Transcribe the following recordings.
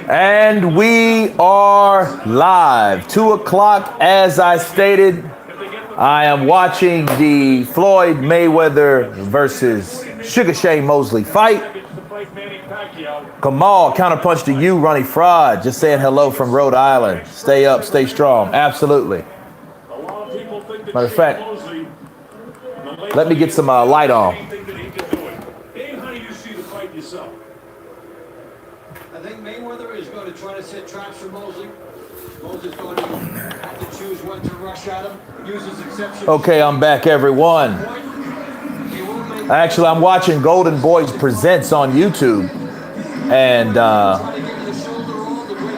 And we are live. 2 o'clock, as I stated. I am watching the Floyd Mayweather versus Sugar Shane Mosley fight. Kamal, counterpunch to you, Ronnie Fraud. Just saying hello from Rhode Island. Stay up, stay strong. Absolutely. Matter of fact, let me get some light on. I think Mayweather is going to try to set traps for Mosley. Mosley's going to have to choose when to rush at him, use his exception. Okay, I'm back, everyone. Actually, I'm watching Golden Boys Presents on YouTube, and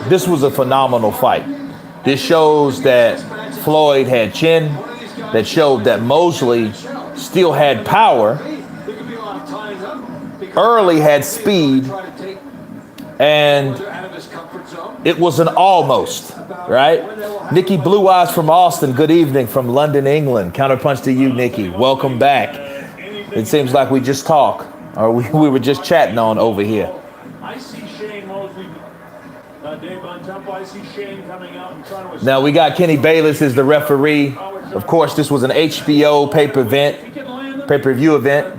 this was a phenomenal fight. This shows that Floyd had chin, that showed that Mosley still had power, early had speed, and it was an almost, right? Nikki Blue Eyes from Austin, good evening from London, England. Counterpunch to you, Nikki. Welcome back. It seems like we just talked, or we were just chatting on over here. I see Shane Mosley, Dave Von Temple, I see Shane coming out and trying to... Now we got Kenny Bayless as the referee. Of course, this was an HBO pay-per-view event,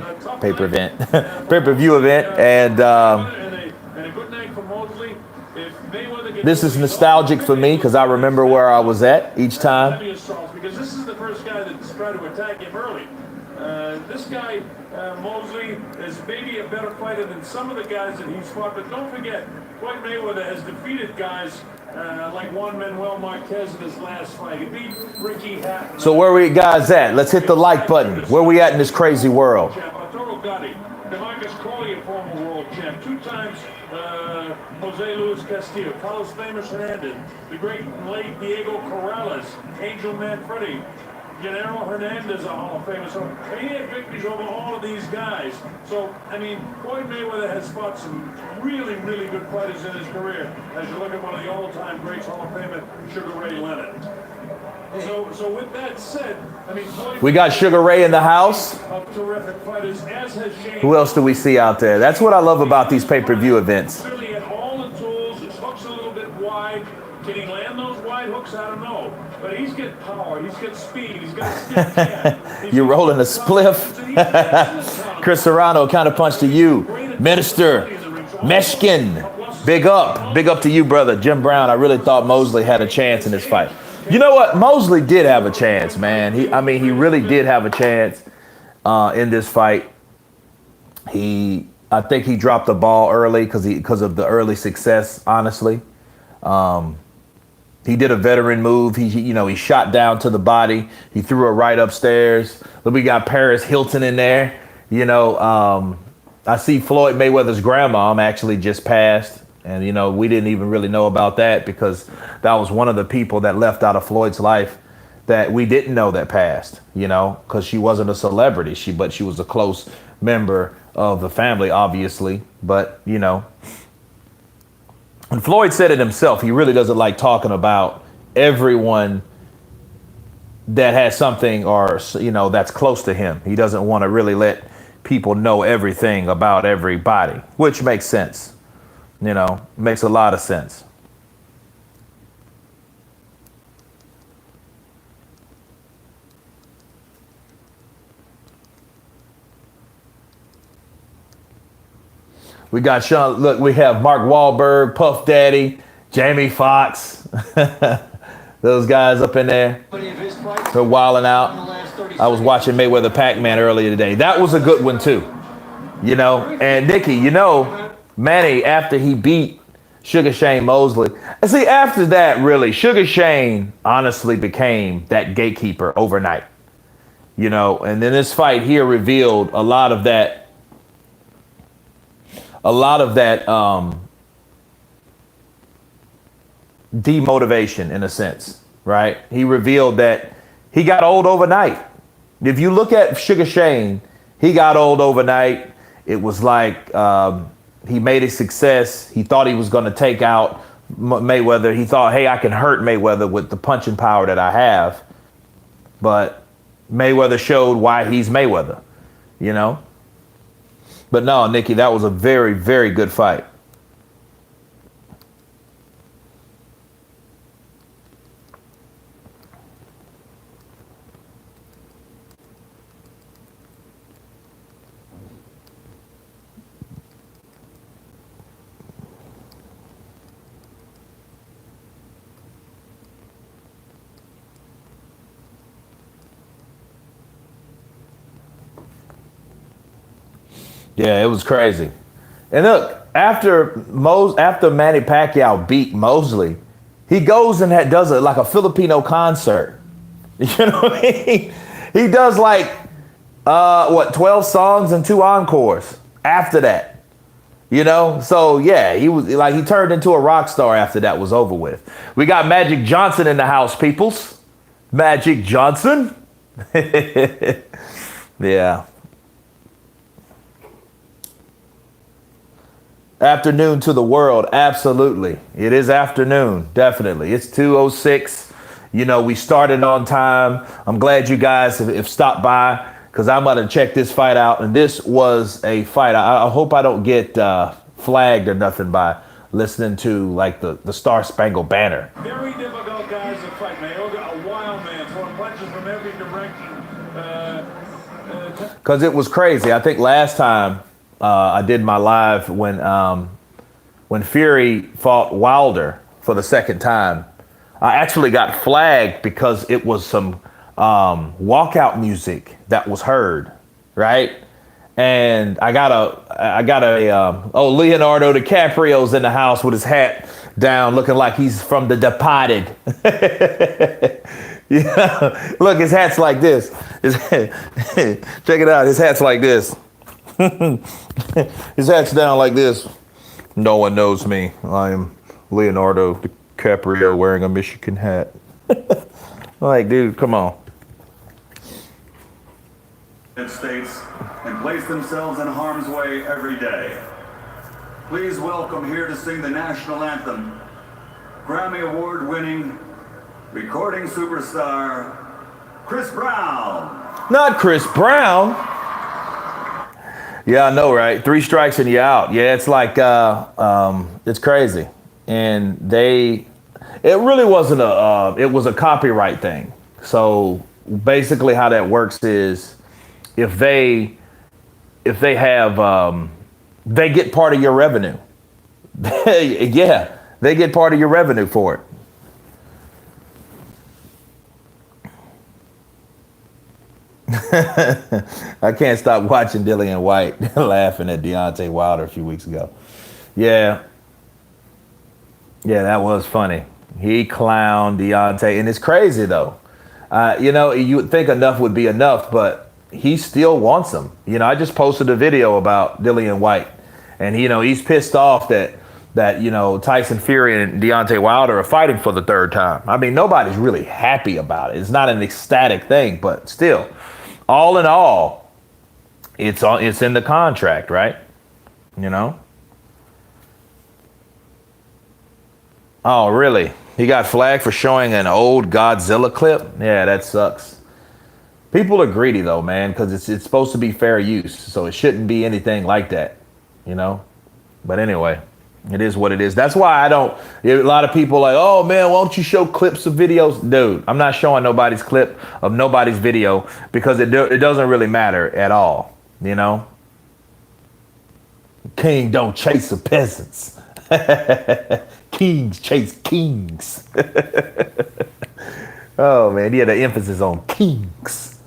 and this is nostalgic for me because I remember where I was at each time. Because this is the first guy that's tried to attack him early. This guy, Mosley, is maybe a better fighter than some of the guys that he's fought. But don't forget, Floyd Mayweather has defeated guys like Juan Manuel Marquez in his last fight. He beat Ricky Hatton. So where we guys at? Let's hit the like button. Where we at in this crazy world? Arturo Gatti, DeMarcus Coley, a former world champ, 2 times Jose Luis Castillo, Carlos Famous Hernandez, the great and late Diego Corrales, Angel Manfredi, Gennaro Hernandez, a Hall of Famer. So he had victories over all of these guys. So, I mean, Floyd Mayweather has fought some really, really good fighters in his career. As you look at one of the all-time greats, Hall of Famer, Sugar Ray Leonard. So with that said, I mean, Floyd, we got Sugar Ray in the house. Terrific fighters, as has Shane. Who else do we see out there? That's what I love about these pay-per-view events. Really had all the tools. His hook's a little bit wide. Can he land those wide hooks? I don't know. But he's got power. He's got speed. He's got a stiff hand. You're rolling a spliff. Chris Serrano, counterpunch to you. Minister Meshkin, big up to you, brother. Jim Brown, I really thought Mosley had a chance in this fight. You know what? Mosley did have a chance, man. He really did have a chance in this fight. I think he dropped the ball early because of the early success, honestly. He did a veteran move. He shot down to the body. He threw a right upstairs. Look, we got Paris Hilton in there. I see Floyd Mayweather's grandmom actually just passed. And, we didn't even really know about that because that was one of the people that left out of Floyd's life that we didn't know that passed, because she wasn't a celebrity. But she was a close member of the family, obviously. But, and Floyd said it himself. He really doesn't like talking about everyone that has something or, that's close to him. He doesn't want to really let people know everything about everybody, which makes sense. Makes a lot of sense. We got Sean. Look, we have Mark Wahlberg, Puff Daddy, Jamie Foxx. Those guys up in there. They're wilding out. I was watching Mayweather Pac-Man earlier today. That was a good one too. And Nikki, Manny, after he beat Sugar Shane Mosley, and see, after that, really, Sugar Shane honestly became that gatekeeper overnight. And then this fight here revealed a lot of that demotivation in a sense, right? He revealed that he got old overnight. If you look at Sugar Shane, he got old overnight. It was like he made a success. He thought he was going to take out Mayweather. He thought, hey, I can hurt Mayweather with the punching power that I have. But Mayweather showed why he's Mayweather, But no, Nikki, that was a very, very good fight. Yeah, it was crazy. And look, after Manny Pacquiao beat Mosley, he goes and does like a Filipino concert. You know what I mean? He does like 12 songs and 2 encores after that. You know? So yeah, he turned into a rock star after that was over with. We got Magic Johnson in the house, peoples. Magic Johnson. Yeah. Afternoon to the world, absolutely. It is afternoon, definitely. It's 2:06. You know, we started on time. I'm glad you guys have stopped by because I'm going to check this fight out. And this was a fight. I hope I don't get flagged or nothing by listening to like the Star Spangled Banner. Very difficult guys to fight, Mayweather, a wild man, throwing punches from every direction. Because it was crazy. I think last time I did my live when Fury fought Wilder for the second time, I actually got flagged because it was some walkout music that was heard, right? And I got a Leonardo DiCaprio's in the house with his hat down, looking like he's from The Departed. Yeah, look, his hat's like this. Check it out. His hat's like this. His hat's down like this. No one knows me. I am Leonardo DiCaprio wearing a Michigan hat. Like, dude, come on. States and place themselves in harm's way every day. Please welcome here to sing the national anthem, Grammy Award winning recording superstar, Chris Brown. Not Chris Brown. Yeah, I know, right? 3 strikes and you're out. Yeah, it's like, it's crazy. And it really wasn't it was a copyright thing. So basically how that works is if they have, they get part of your revenue. Yeah, they get part of your revenue for it. I can't stop watching Dillian White laughing at Deontay Wilder a few weeks ago. Yeah. Yeah, that was funny. He clowned Deontay. And it's crazy, though. You know, you would think enough would be enough, but he still wants him. You know, I just posted a video about Dillian White. And, you know, he's pissed off that, you know, Tyson Fury and Deontay Wilder are fighting for the 3rd time. I mean, nobody's really happy about it. It's not an ecstatic thing, but still. All in all, it's in the contract, right? You know? Oh, really? He got flagged for showing an old Godzilla clip? Yeah, that sucks. People are greedy, though, man, because it's supposed to be fair use, so it shouldn't be anything like that, you know? But anyway, it is what it is. That's why a lot of people are like, oh, man, why don't you show clips of videos? Dude, I'm not showing nobody's clip of nobody's video because it doesn't really matter at all, you know? King don't chase the peasants. Kings chase kings. Oh, man, he had the emphasis on kings.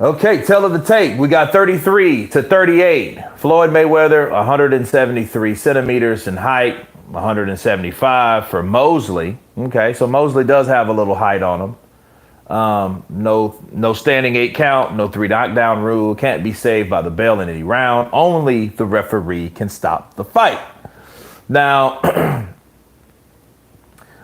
Okay, tell of the tape. We got 33-38. Floyd Mayweather, 173 centimeters in height, 175 for Mosley. Okay, so Mosley does have a little height on him. No standing 8 count, no 3 knockdown rule. Can't be saved by the bell in any round. Only the referee can stop the fight. Now,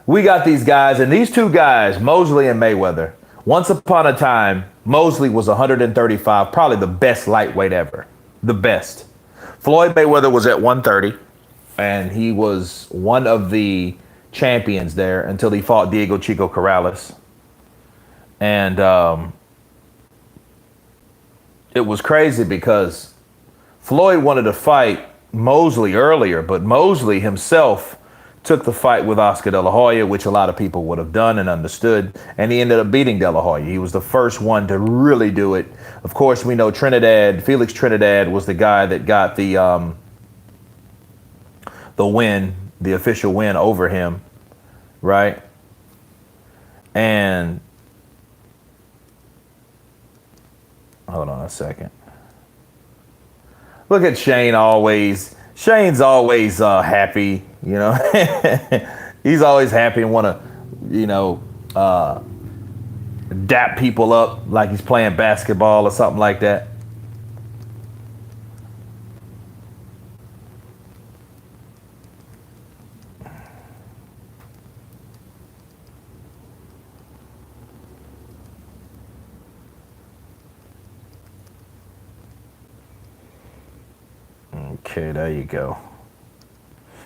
we got these guys, and these 2 guys, Mosley and Mayweather, once upon a time, Mosley was 135, probably the best lightweight ever. The best. Floyd Mayweather was at 130, and he was one of the champions there until he fought Diego Chico Corrales. And it was crazy because Floyd wanted to fight Mosley earlier, but Mosley himself took the fight with Oscar De La Hoya, which a lot of people would have done and understood, and he ended up beating De La Hoya. He was the first one to really do it. Of course, we know Felix Trinidad was the guy that got the win, the official win over him, right? And hold on a second. Look at Shane always. Shane's always happy, you know. He's always happy and want to, you know, dap people up like he's playing basketball or something like that. Okay, there you go.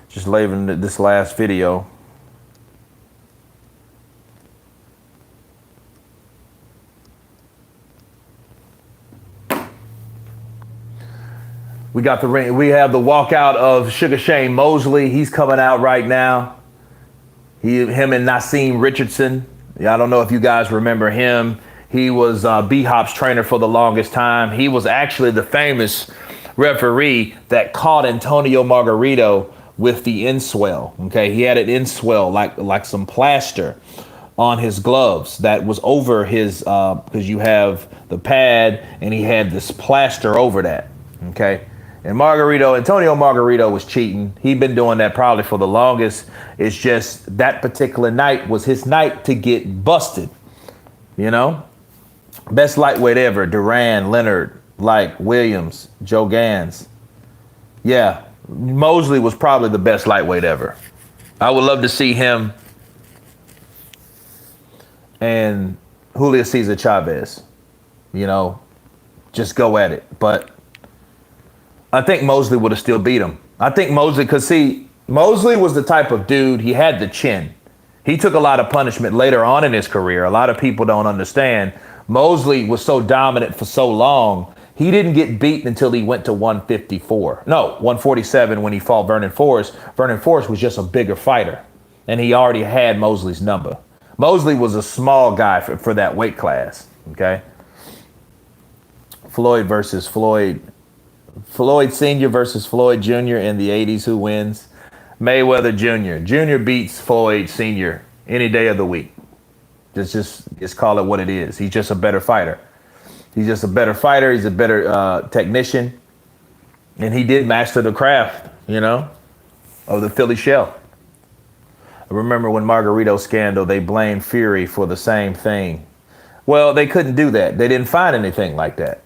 Just leaving this last video. We got the ring. We have the walkout of Sugar Shane Mosley. He's coming out right now. Him and Nassim Richardson. Yeah, I don't know if you guys remember him. He was B-Hop's trainer for the longest time. He was actually the famous referee that caught Antonio Margarito with the inswell. Okay, he had an inswell like some plaster on his gloves that was over his because you have the pad and he had this plaster over that. Okay, and Antonio Margarito was cheating. He'd been doing that probably for the longest. It's just that particular night was his night to get busted. You know, best lightweight ever: Duran, Leonard, Williams, Joe Gans. Yeah, Mosley was probably the best lightweight ever. I would love to see him and Julio Cesar Chavez, you know, just go at it. But I think Mosley would have still beat him. I think Mosley, because see, Mosley was the type of dude, he had the chin. He took a lot of punishment later on in his career. A lot of people don't understand. Mosley was so dominant for so long. He didn't get beaten until he went to 154. No, 147 when he fought Vernon Forrest. Vernon Forrest was just a bigger fighter, and he already had Mosley's number. Mosley was a small guy for that weight class, okay? Floyd versus Floyd. Floyd Sr. versus Floyd Jr. in the 80s. Who wins? Mayweather Jr. Jr. beats Floyd Sr. any day of the week. Just call it what it is. He's just a better fighter. He's just a better fighter. He's a better technician. And he did master the craft, you know, of the Philly shell. I remember when Margarito scandal, they blamed Fury for the same thing. Well, they couldn't do that. They didn't find anything like that.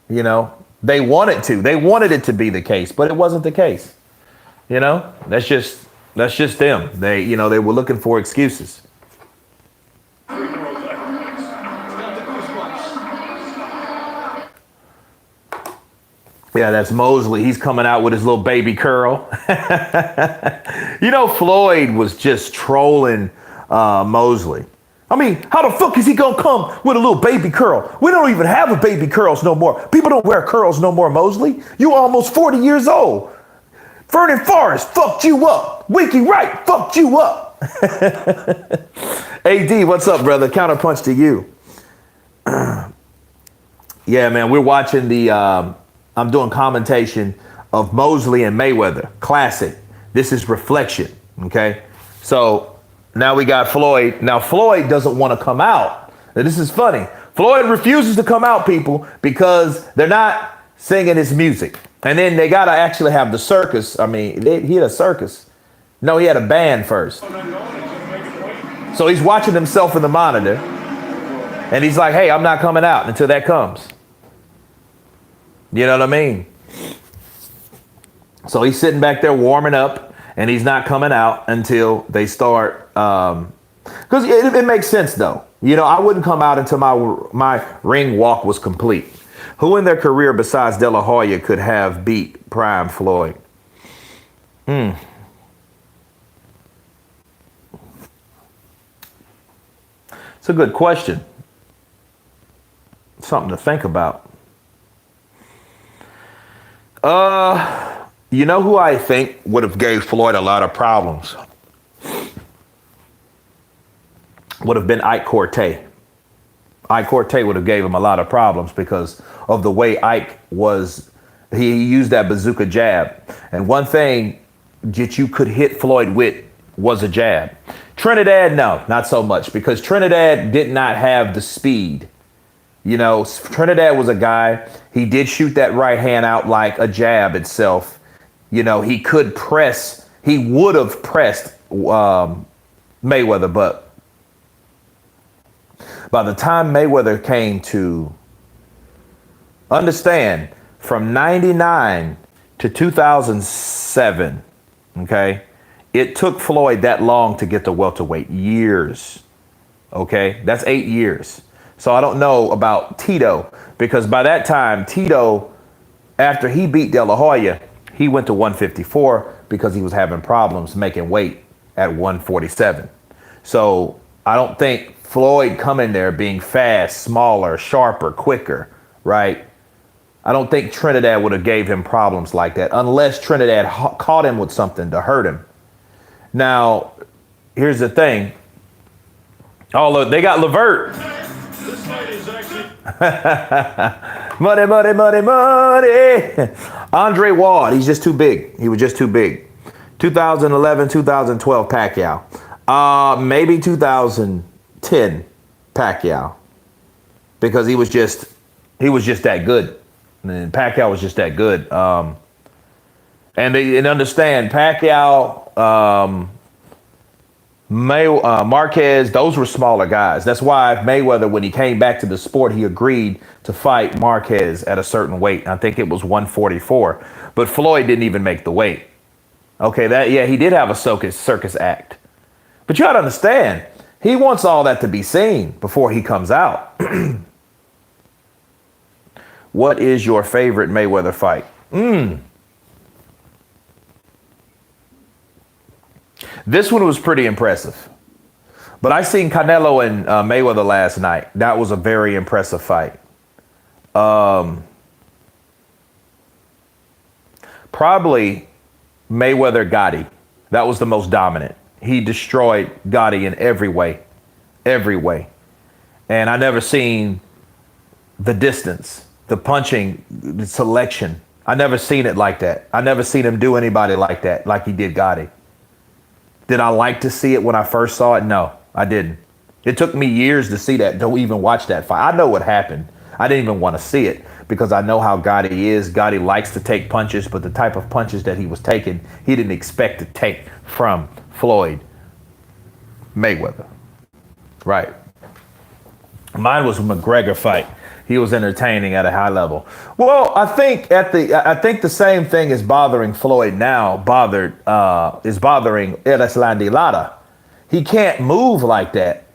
You know, they wanted to. They wanted it to be the case, but it wasn't the case. You know, that's just them. They, you know, they were looking for excuses. Yeah, that's Mosley. He's coming out with his little baby curl. You know, Floyd was just trolling Mosley. I mean, how the fuck is he going to come with a little baby curl? We don't even have a baby curls no more. People don't wear curls no more, Mosley. You almost 40 years old. Vernon Forrest fucked you up. Winky Wright fucked you up. AD, what's up, brother? Counterpunch to you. Yeah, man, we're watching the... I'm doing commentation of Mosley and Mayweather. Classic. This is reflection, okay? So now we got Floyd. Now Floyd doesn't want to come out. Now this is funny. Floyd refuses to come out, people, because they're not singing his music. And then they got to actually have the circus. I mean, he had a circus. No, he had a band first. So he's watching himself in the monitor. And he's like, hey, I'm not coming out until that comes. You know what I mean? So he's sitting back there warming up, and he's not coming out until they start. Because it makes sense, though. You know, I wouldn't come out until my ring walk was complete. Who in their career besides De La Hoya could have beat Prime Floyd? It's a good question. Something to think about. You know who I think would have gave Floyd a lot of problems? would have been Ike Corte. Ike Corte would have gave him a lot of problems because of the way Ike was. He used that bazooka jab. And one thing that you could hit Floyd with was a jab. Trinidad, no, not so much, because Trinidad did not have the speed. You know, Trinidad was a guy, he did shoot that right hand out like a jab itself. You know, he could press, he would have pressed Mayweather, but by the time Mayweather came to understand, from 99 to 2007, okay, it took Floyd that long to get to welterweight. Years. Okay, that's 8 years. So I don't know about Tito, because by that time, Tito, after he beat De La Hoya, he went to 154 because he was having problems making weight at 147. So I don't think Floyd coming there being fast, smaller, sharper, quicker, right? I don't think Trinidad would have gave him problems like that unless Trinidad caught him with something to hurt him. Now, here's the thing. Oh, look, they got Levert. This fight is actually Money, money, money, money. Andre Ward, he's just too big. He was just too big. 2011, 2012 Pacquiao. Maybe 2010 Pacquiao. Because he was just that good. And Pacquiao was just that good. And understand, Pacquiao, Marquez, those were smaller guys. That's why Mayweather, when he came back to the sport, he agreed to fight Marquez at a certain weight. I think it was 144. But Floyd didn't even make the weight. Okay, he did have a circus act. But you got to understand, he wants all that to be seen before he comes out. What is your favorite Mayweather fight? This one was pretty impressive. But I seen Canelo and Mayweather last night. That was a very impressive fight. Probably Mayweather Gotti. That was the most dominant. He destroyed Gotti in every way. Every way. And I never seen the distance, the punching, the selection. I never seen it like that. I never seen him do anybody like that, like he did Gotti. Did I like to see it when I first saw it? No, I didn't. It took me years to see that, don't even watch that fight. I know what happened. I didn't even want to see it because I know how Gotti is. Gotti likes to take punches, but the type of punches that he was taking, he didn't expect to take from Floyd Mayweather. Right. Mine was a McGregor fight. He was entertaining at a high level. Well, I think the same thing is bothering Floyd now. Is bothering Erislandy Lara. He can't move like that.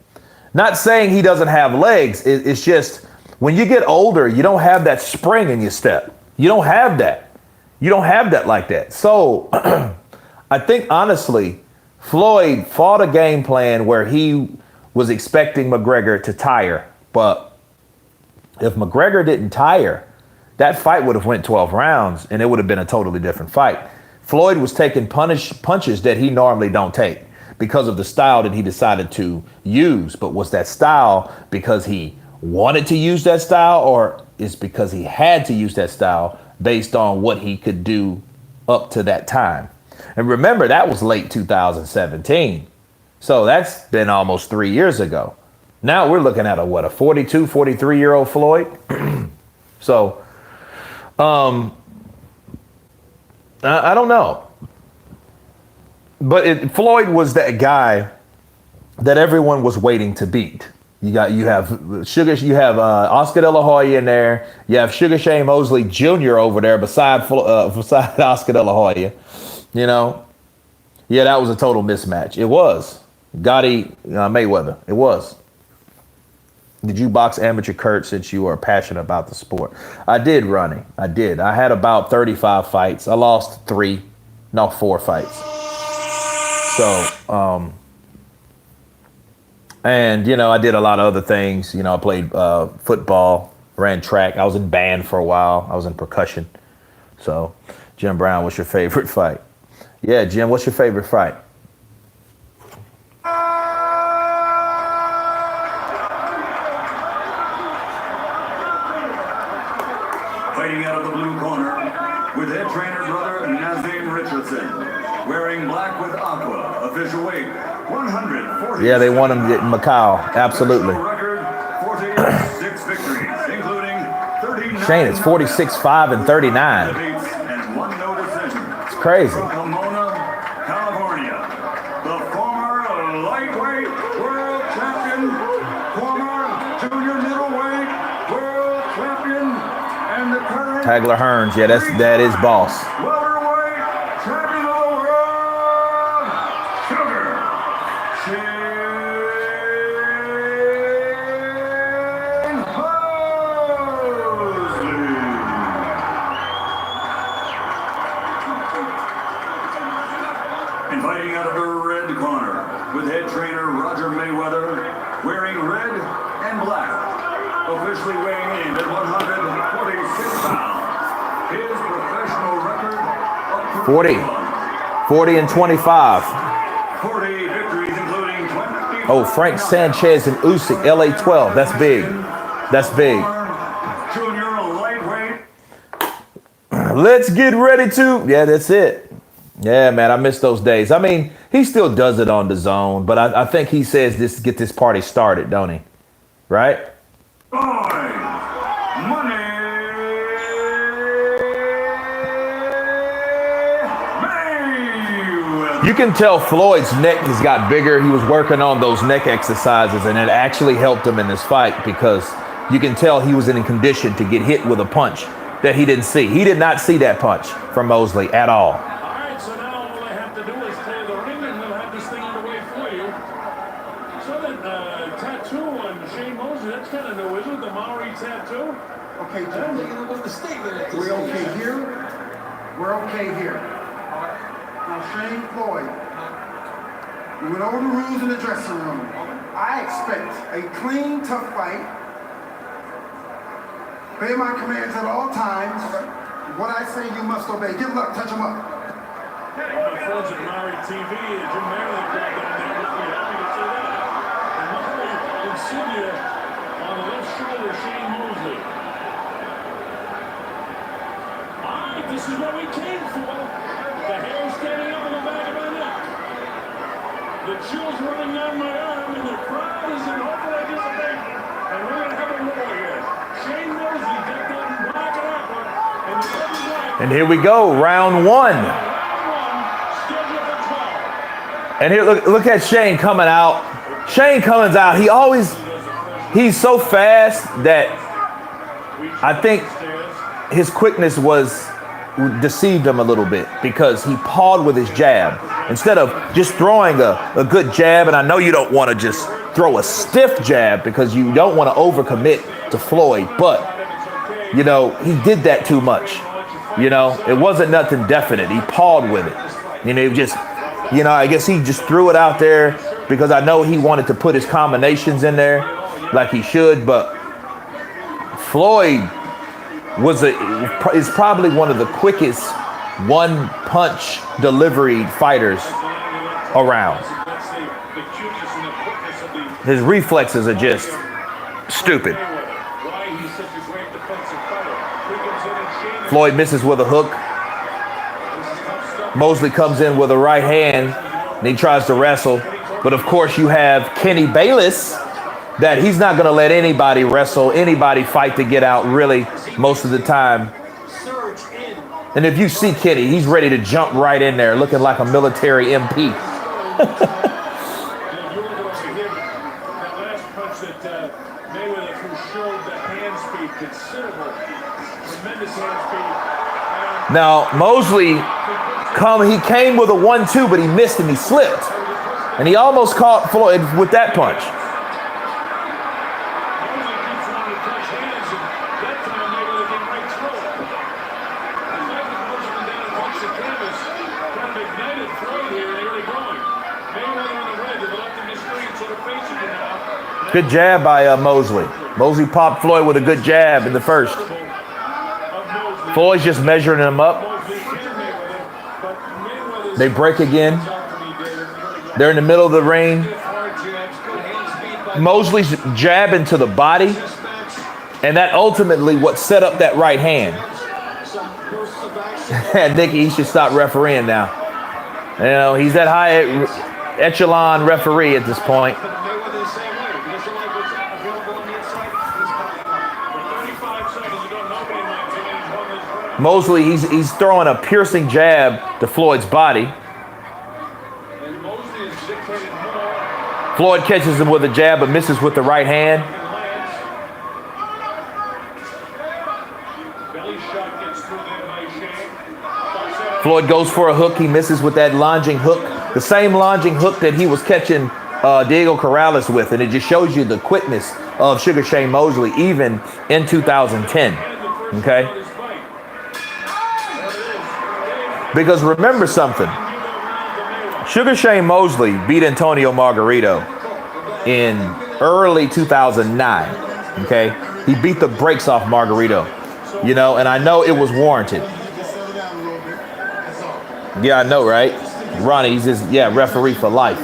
Not saying he doesn't have legs. It's just when you get older, you don't have that spring in your step. You don't have that. You don't have that like that. So I think honestly, Floyd fought a game plan where he was expecting McGregor to tire, but if McGregor didn't tire, that fight would have went 12 rounds and it would have been a totally different fight. Floyd was taking punches that he normally don't take because of the style that he decided to use. But was that style because he wanted to use that style, or is because he had to use that style based on what he could do up to that time? And remember, that was late 2017. So that's been almost 3 years ago. Now we're looking at a 42, 43-year-old Floyd. So, I don't know. But Floyd was that guy that everyone was waiting to beat. You have Oscar De La Hoya in there. You have Sugar Shane Mosley Jr. over there beside Oscar De La Hoya. You know, yeah, that was a total mismatch. It was Gotti Mayweather. It was. Did you box amateur, Kurt, since you are passionate about the sport? I did, Ronnie. I did. I had about 35 fights. I lost 4 fights. So, and, you know, I did a lot of other things. You know, I played football, ran track. I was in band for a while. I was in percussion. So, Jim Brown, what's your favorite fight? Yeah, Jim, what's your favorite fight? Fighting out of the blue corner with head trainer brother Nazim Richardson. Wearing black with aqua. Official weight 140. Yeah, they want him to get Macau. Absolutely. Record 46 victories, including 39. Shane, it's 46-5 and 39. defeats and 1 no decision. It's crazy. From Pomona, California, the former lightweight world champion, former junior middleweight world champion, and the current Hagler Hearns. Yeah, that is boss. welterweight champion of the world, Sugar Shane Mosley. And fighting out of the red corner with head trainer Roger Mayweather, wearing red and black, officially weighing in at 146 pounds. His professional record up to 40 and 25. 40 victories, including 20. Oh, Frank Sanchez and Usyk, LA 12. That's big. That's big. Junior lightweight. Let's get ready to. Yeah, that's it. Yeah, man, I miss those days. I mean, he still does it on the zone, but I think he says this to get this party started, don't he? Right? Floyd, Money Mayweather. You can tell Floyd's neck has got bigger. He was working on those neck exercises, and it actually helped him in this fight because you can tell he was in condition to get hit with a punch that he didn't see. He did not see that punch from Mosley at all. All right, so now all I have to do is clear the ring, and we'll have this thing underway for you. So that tattoo on Shane Mosley, that's kind of new, isn't it? The Maori tattoo? Okay, John, you're gonna win the statement at this We're okay stage. here. We're okay here. Now, Shane Floyd, we went over the rules in the dressing room. I expect a clean, tough fight. Obey my commands at all times. What I say, you must obey. Give luck, touch him up. My friends at Maori TV, Jim Maryland grabbed down there. We're happy to see that. And Maori insignia on the left shoulder, Shane Mosley. All right, this is what we came for. The hair standing up in the back of my neck. The chills running down my arm, and the crowd is in hopeful anticipation. And we're going to have a war here. Shane Mosley decked out in black and aqua, and the red and black. And here we go, round one. And here, look at Shane coming out. Shane comes out. He's so fast that I think his quickness deceived him a little bit because he pawed with his jab. Instead of just throwing a good jab, and I know you don't want to just throw a stiff jab because you don't want to overcommit to Floyd, but, you know, he did that too much. You know, it wasn't nothing definite. He pawed with it. You know, I guess he just threw it out there because I know he wanted to put his combinations in there like he should, but Floyd is probably one of the quickest one-punch delivery fighters around. His reflexes are just stupid. Floyd misses with a hook. Mosley comes in with a right hand, and he tries to wrestle. But of course, you have Kenny Bayless, that he's not going to let anybody wrestle, anybody fight to get out, really, most of the time. And if you see Kenny, he's ready to jump right in there, looking like a military MP. That last punch that Mayweather threw showed the hand speed, considerable, tremendous hand speed. Now, Mosley, he came with a 1-2, but he missed and he slipped. And he almost caught Floyd with that punch. Mosley keeps wanting to touch hands, and that time Mayweather came right through it. The fact that Mosley went down and touched the canvas kind of ignited Floyd here and early going. Mayweather on the red to the left of the screen, sort of facing you now. Good jab by Mosley. Mosley popped Floyd with a good jab in the first. Floyd's just measuring him up. They break again. They're in the middle of the ring. Mosley's jabbing to the body, and that ultimately what set up that right hand. some bursts of action. Nicky, he should stop refereeing now. You know, he's that high echelon referee at this point. But Mayweather the same way. He doesn't like what's available on the inside. He's cutting up. 35 seconds ago, nobody liked him. He's on his ground. Mosley, he's throwing a piercing jab to Floyd's body. And Mosley is dictated more. Floyd catches him with a jab but misses with the right hand. Belly shot gets through there by Shane. Floyd goes for a hook. He misses with that lunging hook. The same lunging hook that he was catching Diego Corrales with. And it just shows you the quickness of Sugar Shane Mosley even in 2010. Okay? Because remember something. Sugar Shane Mosley beat Antonio Margarito in early 2009. Okay? He beat the brakes off Margarito. You know, and I know it was warranted. Yeah, I know, right? Ronnie, he's just, referee for life.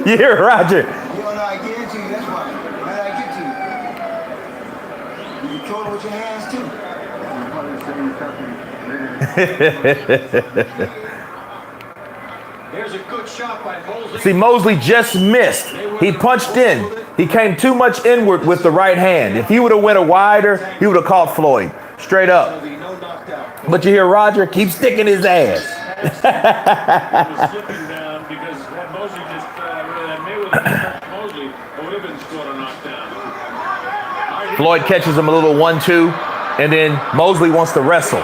You hear Roger? You don't know I get into you, that's why. How did I get to you? You control it with your hands too. There's a good shot by Mosley. See, Mosley just missed. He punched in. He came too much inward with the right hand. If he would have went a wider, he would have caught Floyd. Straight up. No knockout. But you hear Roger keep sticking his ass. Slipping down because had Mosley just Mayweather just Mosley, it would have been scored a knockdown. Floyd catches him a little 1-2, and then Mosley wants to wrestle.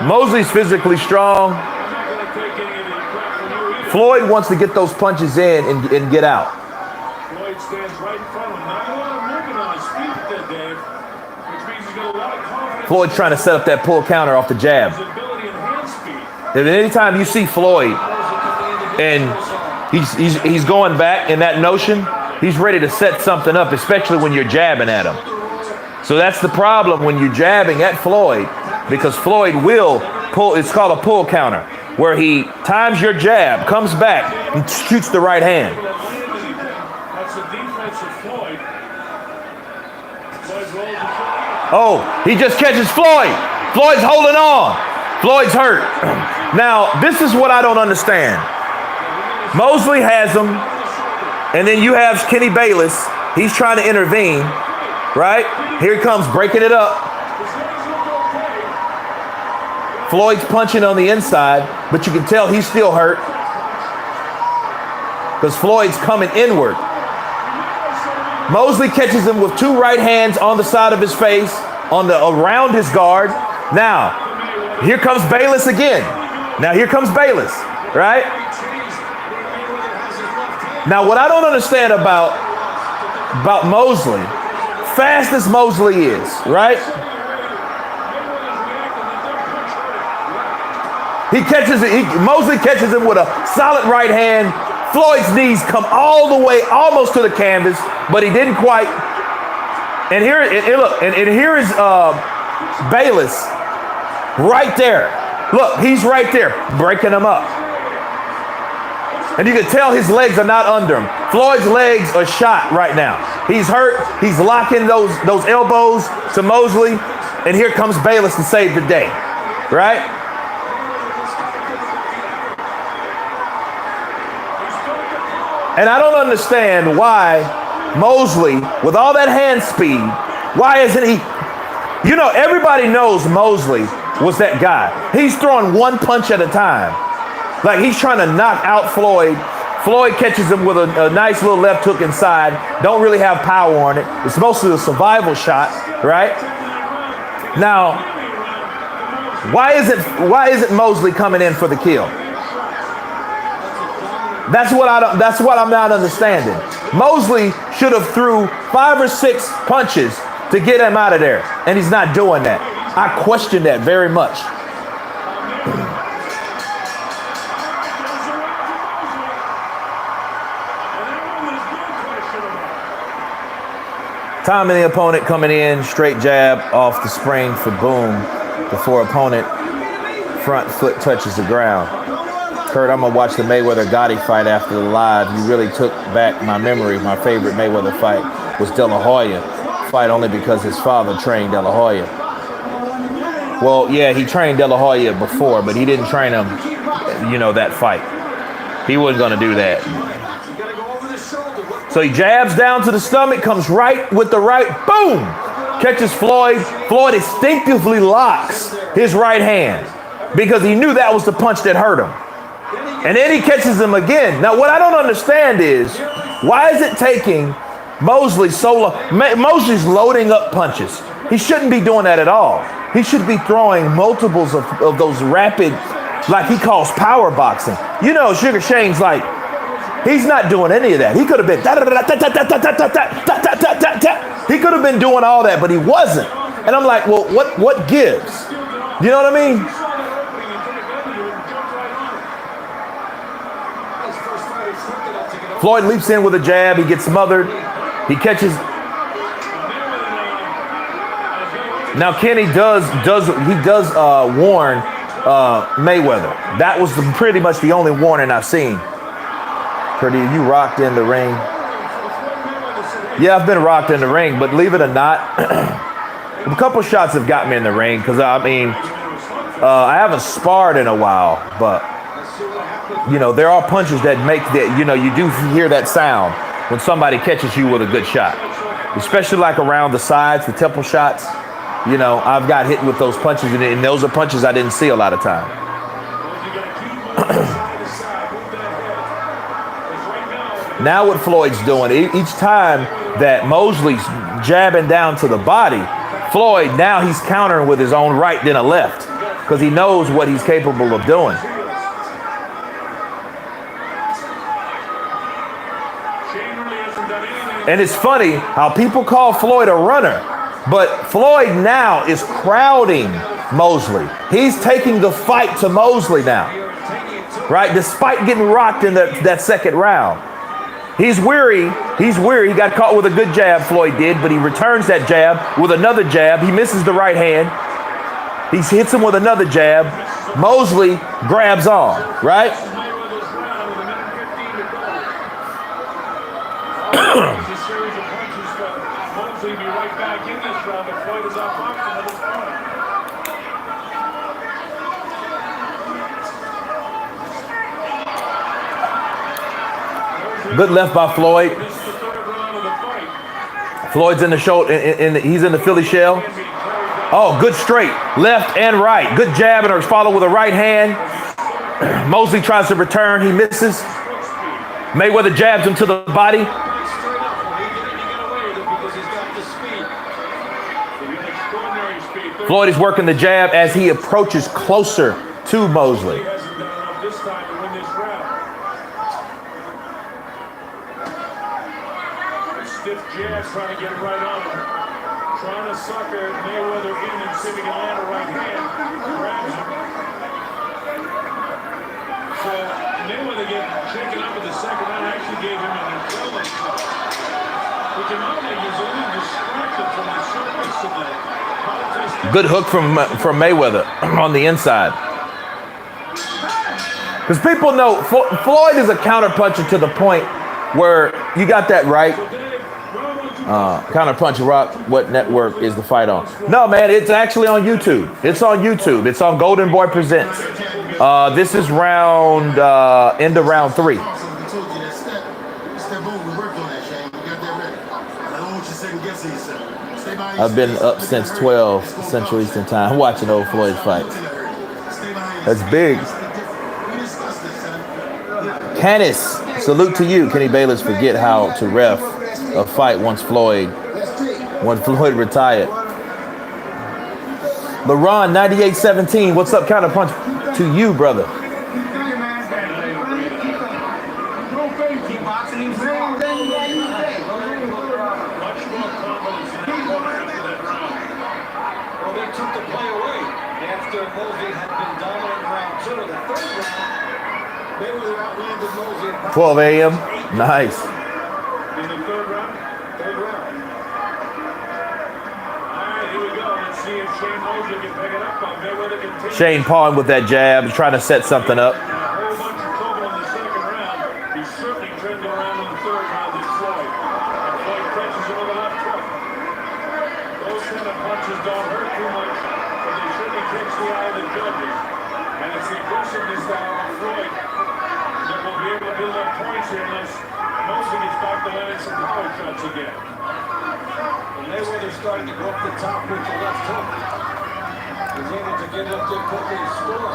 Mosley's physically strong. I'm not going to take any of the crap from you either. Floyd wants to get those punches in and get out. Floyd stands right in front of him. Not a lot of movement on his feet there, Dave, which means he's got a lot of confidence. Floyd's trying to set up that pull counter off the jab. His ability and hand speed. And anytime you see Floyd and he's going back in that notion, he's ready to set something up, especially when you're jabbing at him. So that's the problem when you're jabbing at Floyd, because Floyd will pull. It's called a pull counter, where he times your jab, comes back, and shoots the right hand. That's the defense of Floyd. Floyd rolls the shot. Oh, he just catches Floyd. Floyd's holding on. Floyd's hurt. Now, this is what I don't understand. Mosley has him, and then you have Kenny Bayless. He's trying to intervene, right? Here he comes, breaking it up. Floyd's punching on the inside, but you can tell he's still hurt because Floyd's coming inward. Mosley catches him with two right hands on the side of his face, around his guard. Now, here comes Bayless again. Now here comes Bayless, right? Now what I don't understand about Mosley, fast as Mosley is, right? Mosley catches him with a solid right hand. Floyd's knees come all the way almost to the canvas, but he didn't quite. And here is Bayless right there. Look, he's right there, breaking him up. And you can tell his legs are not under him. Floyd's legs are shot right now. He's hurt. He's locking those elbows to Mosley. And here comes Bayless to save the day, right? And I don't understand why Mosley, with all that hand speed, why isn't he? You know, everybody knows Mosley was that guy. He's throwing one punch at a time. Like he's trying to knock out Floyd. Floyd catches him with a nice little left hook inside. Don't really have power on it. It's mostly a survival shot, right? Now, why isn't Mosley coming in for the kill? That's what I'm not understanding. Mosley should have threw 5 or 6 punches to get him out of there, and he's not doing that. I question that very much. Time and the opponent coming in, straight jab off the spring for boom. The 4 opponent front foot touches the ground. Kurt, I'm going to watch the Mayweather-Gotti fight after the live. You really took back my memory. My favorite Mayweather fight was De La Hoya fight, only because his father trained De La Hoya. Well, yeah, he trained De La Hoya before, but he didn't train him, that fight. He wasn't going to do that. So he jabs down to the stomach, comes right with the right, boom! Catches Floyd. Floyd instinctively locks his right hand because he knew that was the punch that hurt him. And then he catches him again. Now, what I don't understand is, why is it taking Mosley so long? Mosley's loading up punches. He shouldn't be doing that at all. He should be throwing multiples of those rapid, like he calls power boxing. Sugar Shane's like, he's not doing any of that. He could have been, he could have been doing all that, but he wasn't. And I'm like, well, what gives? You know what I mean? Floyd leaps in with a jab. He gets smothered. He catches. Now Kenny does warn Mayweather. That was pretty much the only warning I've seen. Pretty, you rocked in the ring. Yeah, I've been rocked in the ring, but believe it or not, a couple shots have got me in the ring because I haven't sparred in a while, but there are punches that make that, you do hear that sound when somebody catches you with a good shot, especially like around the sides, the temple shots. I've got hit with those punches, and those are punches I didn't see a lot of time. Now what Floyd's doing, each time that Mosley's jabbing down to the body, Floyd, now he's countering with his own right, then a left, because he knows what he's capable of doing. And it's funny how people call Floyd a runner, but Floyd now is crowding Mosley. He's taking the fight to Mosley now, right? Despite getting rocked in that second round. He's weary. He got caught with a good jab, Floyd did, but he returns that jab with another jab. He misses the right hand. He hits him with another jab. Mosley grabs on, right? Good left by Floyd. Floyd's in the shoulder. He's in the Philly shell. Oh, good straight. Left and right. Good jab and followed with a right hand. Mosley tries to return. He misses. Mayweather jabs him to the body. Floyd is working the jab as he approaches closer to Mosley. Stiff jab, trying to get it right on him. Trying to sucker Mayweather in and see if he can land a right hand. Grabs him. So Mayweather getting shaken up in the second round actually gave him an adrenaline shot. Which in my opinion is a little distracted from the surface of the contest. Good hook from Mayweather on the inside. Because people know Floyd is a counterpuncher to the point where you got that right. Counterpunch Rock, what network is the fight on? No, man, it's actually on YouTube. It's on YouTube. It's on Golden Boy Presents. This is end of round 3. I've been up since 12 Central Eastern Time watching old Floyd fights. That's big. Canis, salute to you. Kenny Bayless forget how to ref a fight once Floyd retired. LeRon 9817, what's up, counterpunch to you, brother? Well, they took the play away after Mosley had been dominant in round 2. The third round, Mayweather outlanded Mosley. 12 a.m. Nice. In the third round? Third round. All right, here we go. Let's see if Shane Mosley can pick it up on Mayweather continues. Shane pawing with that jab, trying to set something up. A whole bunch of trouble in the second round. He's certainly trending around in the third round with Floyd. And Floyd catches him with a left hook. Those kind of punches don't hurt too much, but they certainly catch the eye of the judges. And it's the aggressiveness style of Floyd that will be able to build up points here unless Mosley gets back to landing some power shots again. And Mayweather starting to go up the top with the left hook. He's able to get up there quickly and score.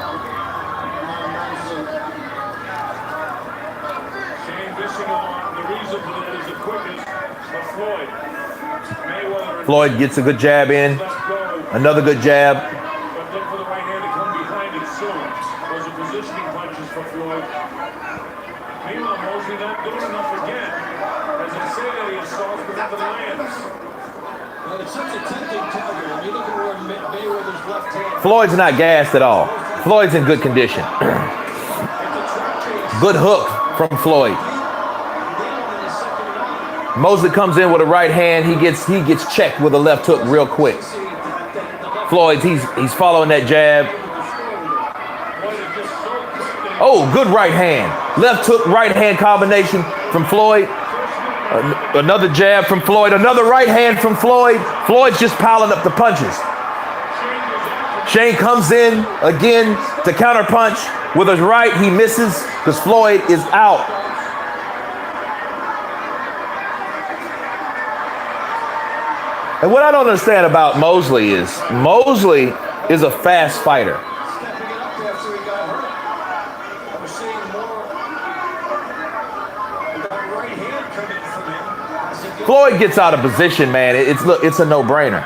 Shane missing on the reason for that is the quickness of Floyd. Mayweather Floyd gets a good jab in. left go, Another good jab. but look for the right hand to come behind it soon. Those are positioning punches for Floyd. Meanwhile, Mosley not doing enough again. As I say that he assaults, but nothing lands. Well, it's such a tempting target. I mean, look at where Mayweather's left hand. Floyd's not gassed at all. Floyd's in good condition. Good hook from Floyd. Mosley comes in with a right hand. He gets checked with a left hook real quick. Floyd, he's following that jab. Oh, good right hand. Left hook, right hand combination from Floyd. Another jab from Floyd. Another right hand from Floyd. Floyd's just piling up the punches. Shane comes in again to counter punch with his right. He misses because Floyd is out. And what I don't understand about Mosley is a fast fighter. Stepping it up after he got hurt. I was seeing more of that right hand coming from him. As he gets Floyd gets out of position, man. It's a no-brainer.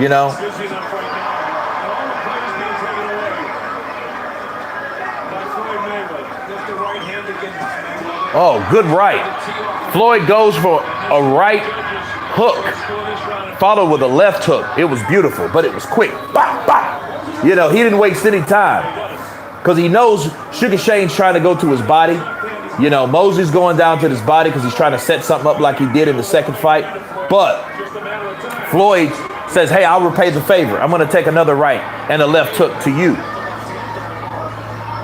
You know? Busy enough right now. And all the players being taken away by Floyd Mayweather. there's the right hand again. Oh, good right. Floyd goes for a right hook, followed with a left hook. It was beautiful, but it was quick. Bah, bah. You know, he didn't waste any time because he knows Sugar Shane's trying to go to his body. You know, Mosley's going down to his body because he's trying to set something up like he did in the second fight. But Floyd says, hey, I'll repay the favor. I'm going to take another right and a left hook to you.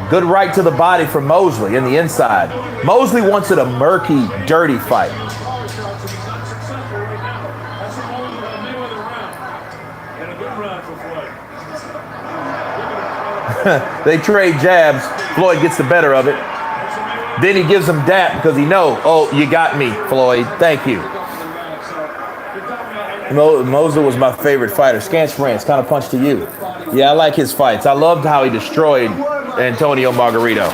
Good right to the body from Mosley in the inside. Mosley wants it a murky, dirty fight. They trade jabs. Floyd gets the better of it. Then he gives him dap because he knows, oh, you got me, Floyd. Thank you. Mosley was my favorite fighter. Scant France, kind of punch to you. Yeah, I like his fights. I loved how he destroyed Antonio Margarito.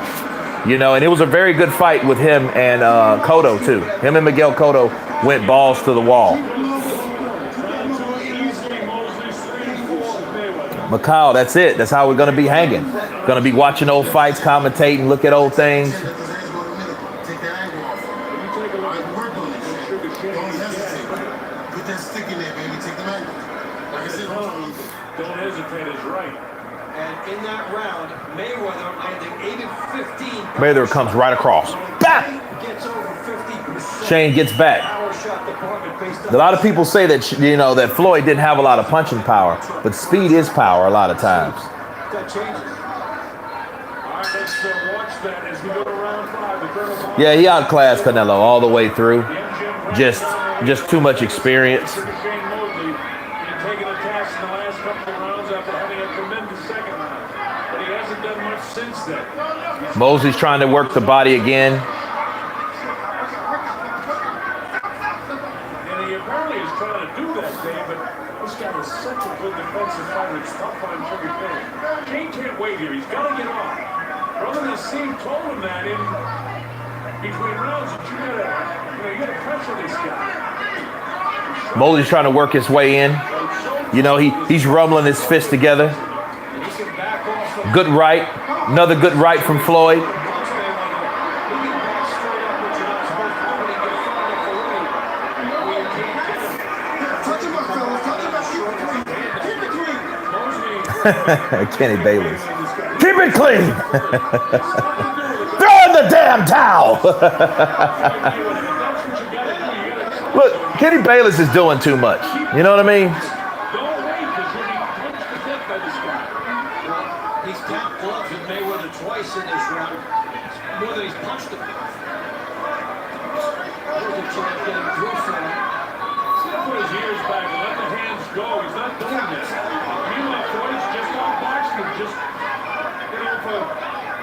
You know, and it was a very good fight with him and Cotto, too. Him and Miguel Cotto went balls to the wall. Macau, that's it. That's how we're going to be hanging. Going to be watching old fights, commentating, look at old things. Don't hesitate is right. And in that round, Mayweather landing 8 of 15. Mayweather comes right across. Bam! Gets over 50%. Shane gets back. Power shot department based on A lot of people say that, you know, that Floyd didn't have a lot of punching power, but speed is power a lot of times. that changes. All right, let's watch that as we go to round 5. The Colonel Yeah, he outclassed Canelo all the way through. Just too much experience. Shane Mosley been taking a task in the last couple of rounds after having a tremendous second round. But he hasn't done much since then. Mosley's trying to work the body again. And he apparently is trying to do that, Dave, but this guy is such a good defensive fighter. It's tough on Sugar Shane. Shane can't wait here. He's got to get off. Brother Nassim told him that in between rounds that you gotta pressure this guy. Mosley's trying to work his way in. You know, he's rumbling his fists together. Good right. Another good right from Floyd. Kenny Bayless. Keep it clean. Throw in the damn towel. Look, Kenny Bayless is doing too much. You know what I mean? He's tapped gloves with Mayweather twice in this round. More than he's punched him. There's a chance getting through for him. Put his ears back and let the hands go. He's not doing this. Meanwhile, Floyd's just outboxing him. Just, for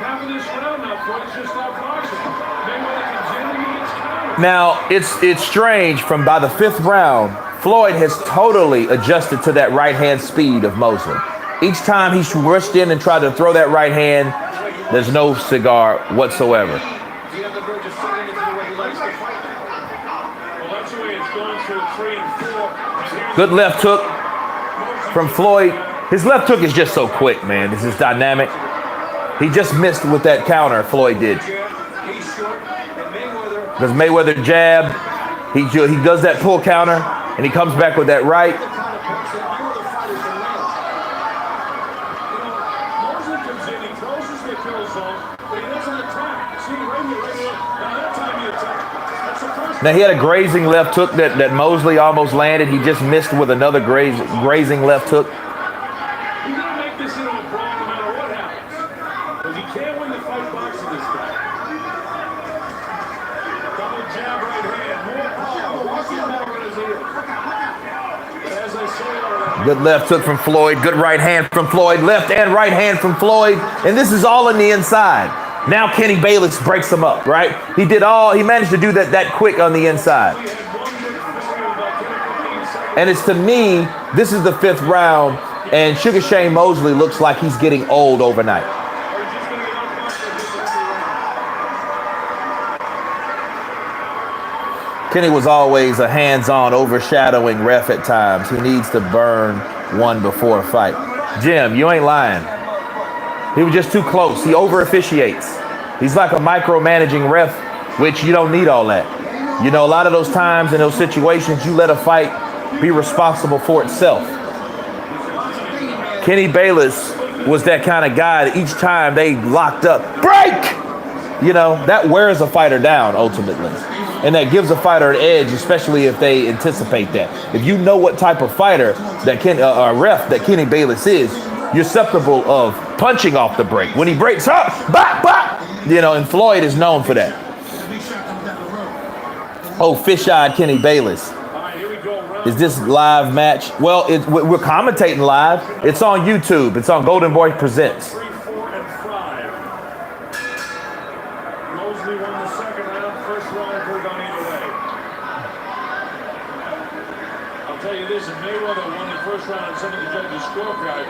half of this round now, Floyd's just outboxing him. Mayweather comes in and he gets countered. Now, it's strange. From by the 5th round, Floyd has totally adjusted to that right hand speed of Mosley. Each time he's rushed in and tried to throw that right hand, there's no cigar whatsoever. Well, that's the way it's going through 3 and 4. Good left hook from Floyd. His left hook is just so quick, man. This is dynamic. He just missed with that counter, Floyd did. Because Mayweather jab, he does that pull counter, and he comes back with that right. Now, he had a grazing left hook that Mosley almost landed. He just missed with another grazing left hook. You're going to make this into a brawl no matter what happens. Because he can't win the fight boxing this guy. Double jab right hand. More power. Walking over his ear. But as I say, good left hook from Floyd. Good right hand from Floyd. Left and right hand from Floyd. And this is all on the inside. Now Kenny Bayless breaks him up, right? He managed to do that quick on the inside. And it's, to me, this is the 5th round, and Sugar Shane Mosley looks like he's getting old overnight. Kenny was always a hands-on, overshadowing ref at times. He needs to burn one before a fight. Jim, you ain't lying. He was just too close. He over-officiates. He's like a micromanaging ref, which you don't need all that. You know, a lot of those times in those situations, you let a fight be responsible for itself. Kenny Bayless was that kind of guy that each time they locked up, break! You know, that wears a fighter down ultimately. And that gives a fighter an edge, especially if they anticipate that. If you know what type of fighter that ref that Kenny Bayless is, you're susceptible of punching off the break. When he breaks up, bop, bop, you know, and Floyd is known for that. Oh, fish-eyed Kenny Bayless. Is this live match? Well, we're commentating live. It's on YouTube. It's on Golden Boy Presents. 3, 4, and 5. Mosley won the second round. First round could have gone either way. I'll tell you this: if Mayweather won the first round on some of the judges' scorecard,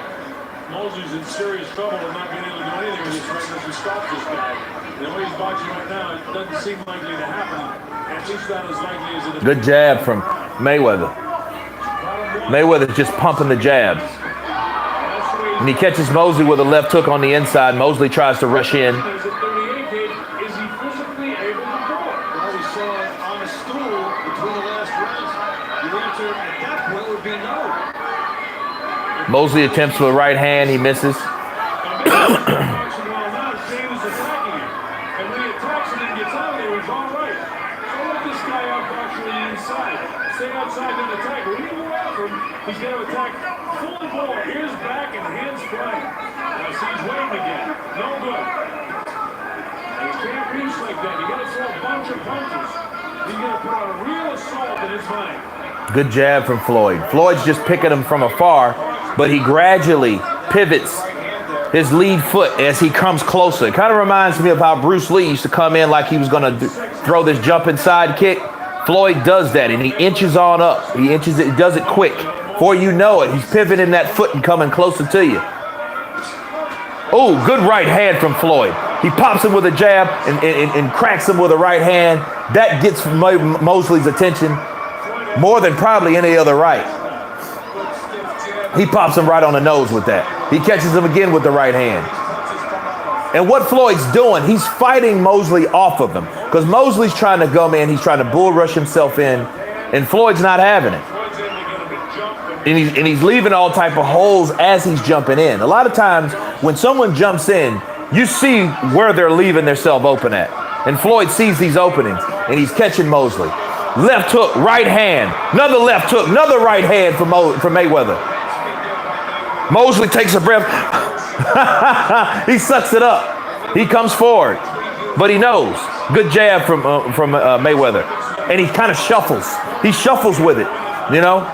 Mosley's in serious trouble of not being able to do anything with this right unless he stops this guy. And the way he's boxing right now, it doesn't seem likely to happen. At least not as likely as it. Good jab from Mayweather. Mayweather's just pumping the jabs. And he catches Mosley with a left hook on the inside. Mosley tries to rush in. Is he physically able to do it? Well, we saw on a stool between the last rounds. The answer at that point would be no. Mosley attempts with a right hand. He misses. He's going to attack full bore, ears back and hands flying. Now see, he's waiting again. No good. And you can't reach like that. You got to throw a bunch of punches. He's going to put on a real assault in his mind. Good jab from Floyd. Floyd's just picking him from afar, but he gradually pivots his lead foot as he comes closer. It kind of reminds me of how Bruce Lee used to come in like he was going to throw this jumping side kick. Floyd does that, and he inches on up. He does it quick. Before you know it, he's pivoting that foot and coming closer to you. Oh, good right hand from Floyd. He pops him with a jab and cracks him with a right hand. That gets Mosley's attention more than probably any other right. He pops him right on the nose with that. He catches him again with the right hand. And what Floyd's doing, he's fighting Mosley off of him. Because Mosley's trying to go, man, he's trying to bull rush himself in, and Floyd's not having it. And he's leaving all type of holes as he's jumping in. A lot of times when someone jumps in, you see where they're leaving themselves open at. And Floyd sees these openings, and he's catching Mosley. Left hook, right hand, another left hook, another right hand from Mayweather. Mosley takes a breath. He sucks it up. He comes forward, but he knows. Good jab from Mayweather, and he kind of shuffles. He shuffles with it, you know.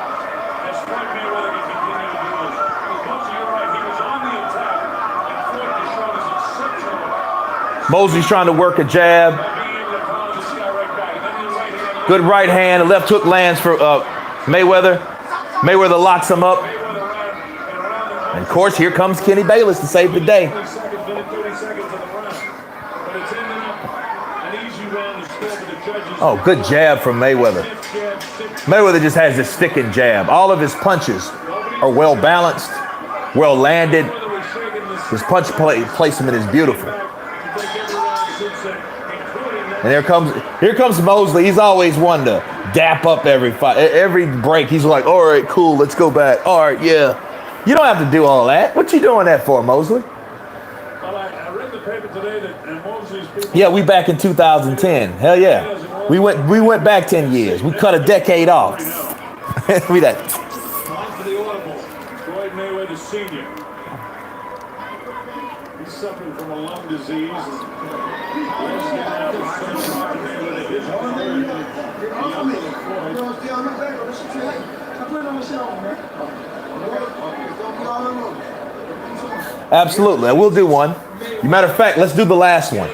Mosley's trying to work a jab. Good right hand. A left hook lands for Mayweather. Mayweather locks him up. And of course, here comes Kenny Bayless to save the day. Oh, good jab from Mayweather. Mayweather just has this sticking jab. All of his punches are well balanced, well landed. His punch placement is beautiful. And here comes Mosley. He's always one to dap up every fight, every break. He's like, all right, cool, let's go back. All right, yeah. You don't have to do all that. What you doing that for, Mosley? Well, I read the paper today that Mosley's people. Yeah, we back in 2010. Hell yeah. We went back 10 years. We cut a decade off. We that. Time for the audible. Floyd Mayweather Sr. He's suffering from a lung disease. Absolutely. We'll do one. Matter of fact, let's do the last one.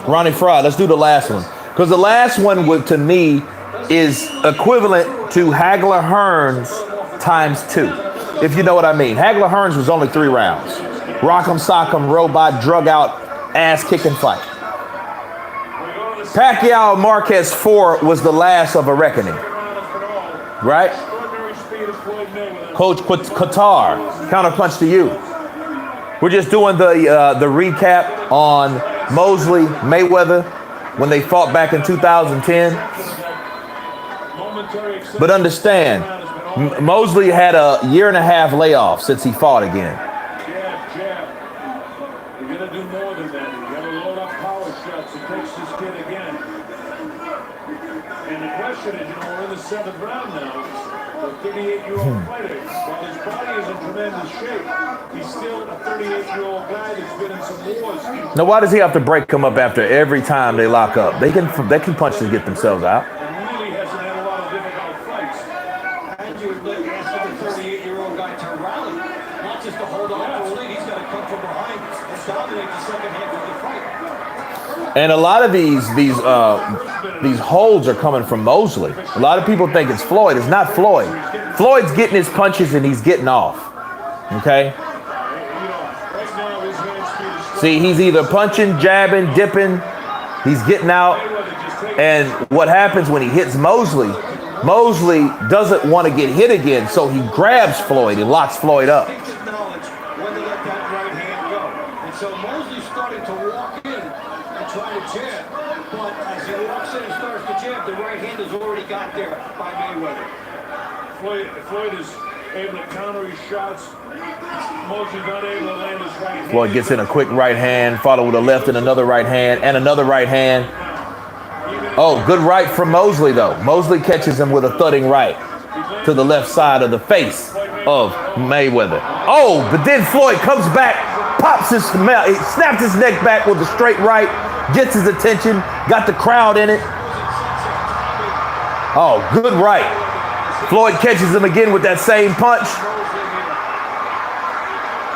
Ronnie Fraud, let's do the last one. Because the last one, would, to me, is equivalent to Hagler Hearns × 2. If you know what I mean. Hagler Hearns was only 3 rounds. Rock'em, sock'em, robot, drug out, ass-kicking fight. Pacquiao Marquez 4 was the last of a reckoning. Right? Coach Qatar, counterpunch to you. We're just doing the recap on Mosley Mayweather when they fought back in 2010. But understand, Mosley had a 1.5 year layoff since he fought again. Jab. You're going to do more than that. You got to load up power shots to catch this kid again. And the question is, we're in the 7th round now. The 38-year-old fighter, while his body is in tremendous shape, he's still a 38-year-old guy that's been in some wars. Now, why does he have to break them up after every time they lock up? They can punch to get themselves out. And really hasn't had a lot of difficult fights. And you would ask the 38-year-old guy to rally, not just to hold on to the lead. He's got to come from behind and dominate the second half of the fight. And a lot of these holds are coming from Mosley. A lot of people think it's Floyd. It's not Floyd. Floyd's getting his punches and he's getting off. Okay? See, he's either punching, jabbing, dipping. He's getting out. And what happens when he hits Mosley, Mosley doesn't want to get hit again, so he grabs Floyd and locks Floyd up. Takes his knowledge when to let that right hand go. And so Mosley's starting to walk in and try to jab. But as he walks in and starts to jab, the right hand is already got there by Mayweather. Floyd is able to counter his shots. Mosley's not able to land his right hand. Floyd gets in a quick right hand, followed with a left and another right hand, and another right hand. Oh, good right from Mosley, though. Mosley catches him with a thudding right to the left side of the face of Mayweather. Oh, but then Floyd comes back, pops his mouth, he snaps his neck back with a straight right, gets his attention, got the crowd in it. Oh, good right. Floyd catches him again with that same punch.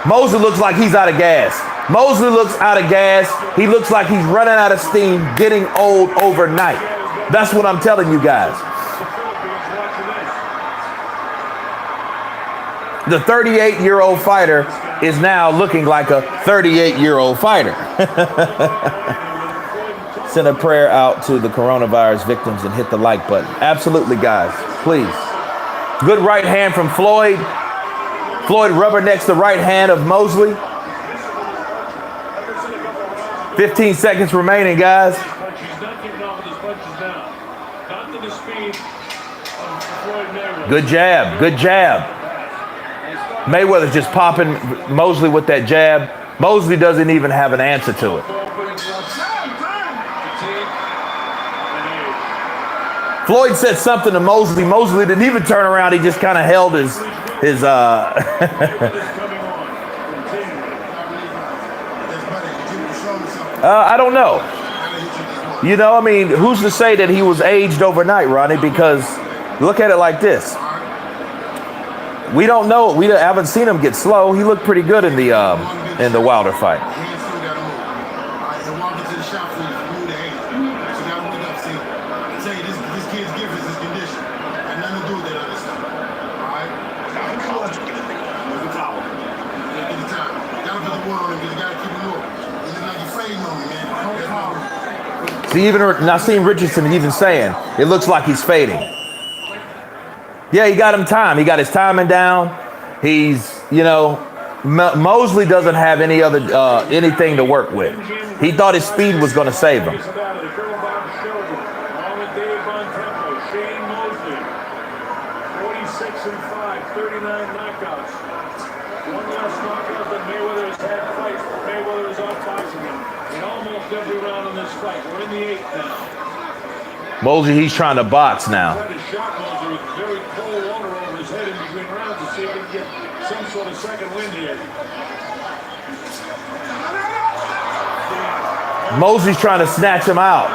Mosley looks like he's out of gas. Mosley looks out of gas. He looks like he's running out of steam, getting old overnight. That's what I'm telling you guys. The 38-year-old fighter is now looking like a 38-year-old fighter. Send a prayer out to the coronavirus victims and hit the like button. Absolutely, guys. Please. Good right hand from Floyd. Floyd rubbernecks the right hand of Mosley. 15 seconds remaining, guys. He's not giving off with his punches now. Not to the speed of Floyd Mayweather. Good jab. Good jab. Mayweather's just popping Mosley with that jab. Mosley doesn't even have an answer to it. Floyd said something to Mosley. Mosley didn't even turn around. He just kind of held his I don't know. You know, I mean, who's to say that he was aged overnight, Ronnie? Because look at it like this. We don't know. We haven't seen him get slow. He looked pretty good in the Wilder fight. See, even Nassim Richardson even saying, it looks like he's fading. Yeah, he got him time. He got his timing down. He's, you know, Mosley doesn't have any other anything to work with. He thought his speed was going to save him. 46-5, 39 knockouts. One less knockout than Mayweather has had fights. Mayweather is outboxing him in almost every round in this fight. We're in the 8th now. Mosley, he's trying to box now. Tried to shock Mosley with very cold water over his head in between rounds to see if he can get some sort of second wind here. Mosley's trying to snatch him out.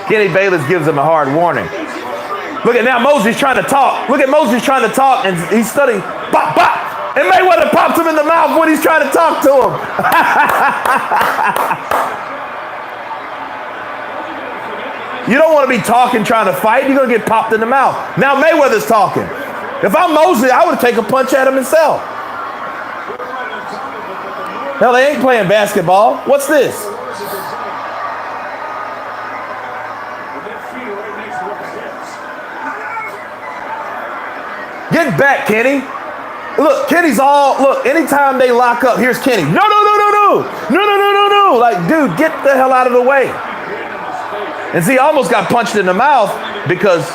Kenny Bayless gives him a hard warning. Look at now, Mosley's trying to talk. Look at Mosley's trying to talk, and he's studying. Bop, bop. And Mayweather pops him in the mouth when he's trying to talk to him. You don't want to be talking trying to fight. You're going to get popped in the mouth. Now Mayweather's talking. If I'm Mosley, I would take a punch at him himself. Hell, they ain't playing basketball. What's this? Get back, Kenny. Look, Kenny's look, anytime they lock up, here's Kenny. No. Like, dude, get the hell out of the way. And see, he almost got punched in the mouth because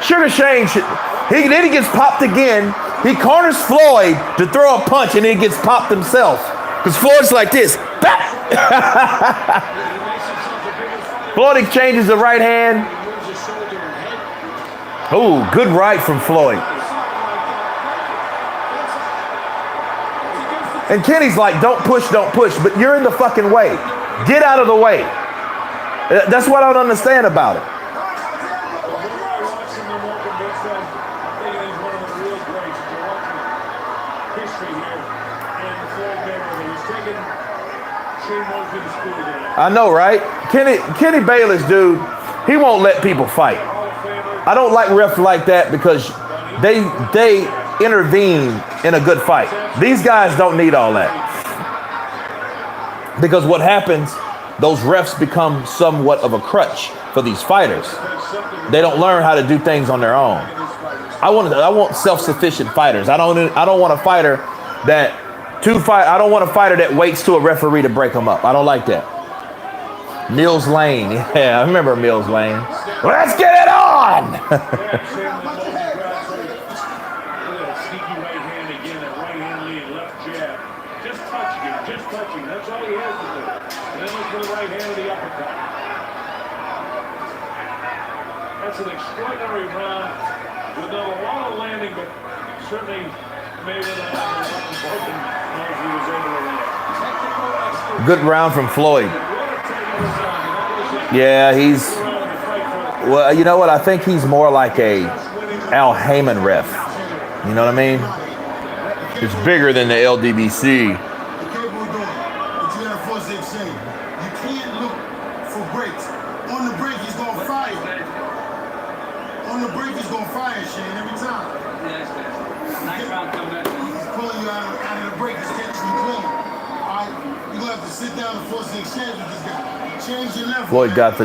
Sugar Shane, then he gets popped again. He corners Floyd to throw a punch, and then he gets popped himself. Because Floyd's like this. Floyd exchanges the right hand. Oh, good right from Floyd. And Kenny's like, don't push, but you're in the fucking way. Get out of the way. That's what I don't understand about it. I know, right? Kenny Bayless, dude, he won't let people fight. I don't like refs like that because they intervene in a good fight. These guys don't need all that. Because what happens, those refs become somewhat of a crutch for these fighters. They don't learn how to do things on their own. I want self-sufficient fighters. I don't want a fighter that I don't want a fighter that waits to a referee to break them up. I don't like that. Mills Lane. Yeah, I remember Mills Lane. Let's get it on! Sneaky right hand again, that right hand lead, left jab. Just touching. That's all he has to do. And then look for the right hand of the uppercut. That's an extraordinary round with not a lot of landing, but certainly Mayweather was able to land. Good round from Floyd. Yeah, well, you know what? I think he's more like a Al Heyman ref. You know what I mean? It's bigger than the LDBC. You can't look for breaks. On the break, he's going to fire. On the break, he's going to fire, Shane, every time. Nice round comeback. He's pulling you out of the break. He's catching you clean. All right? You're going to have to sit down and force the exchange with this guy. Change your level. Floyd got the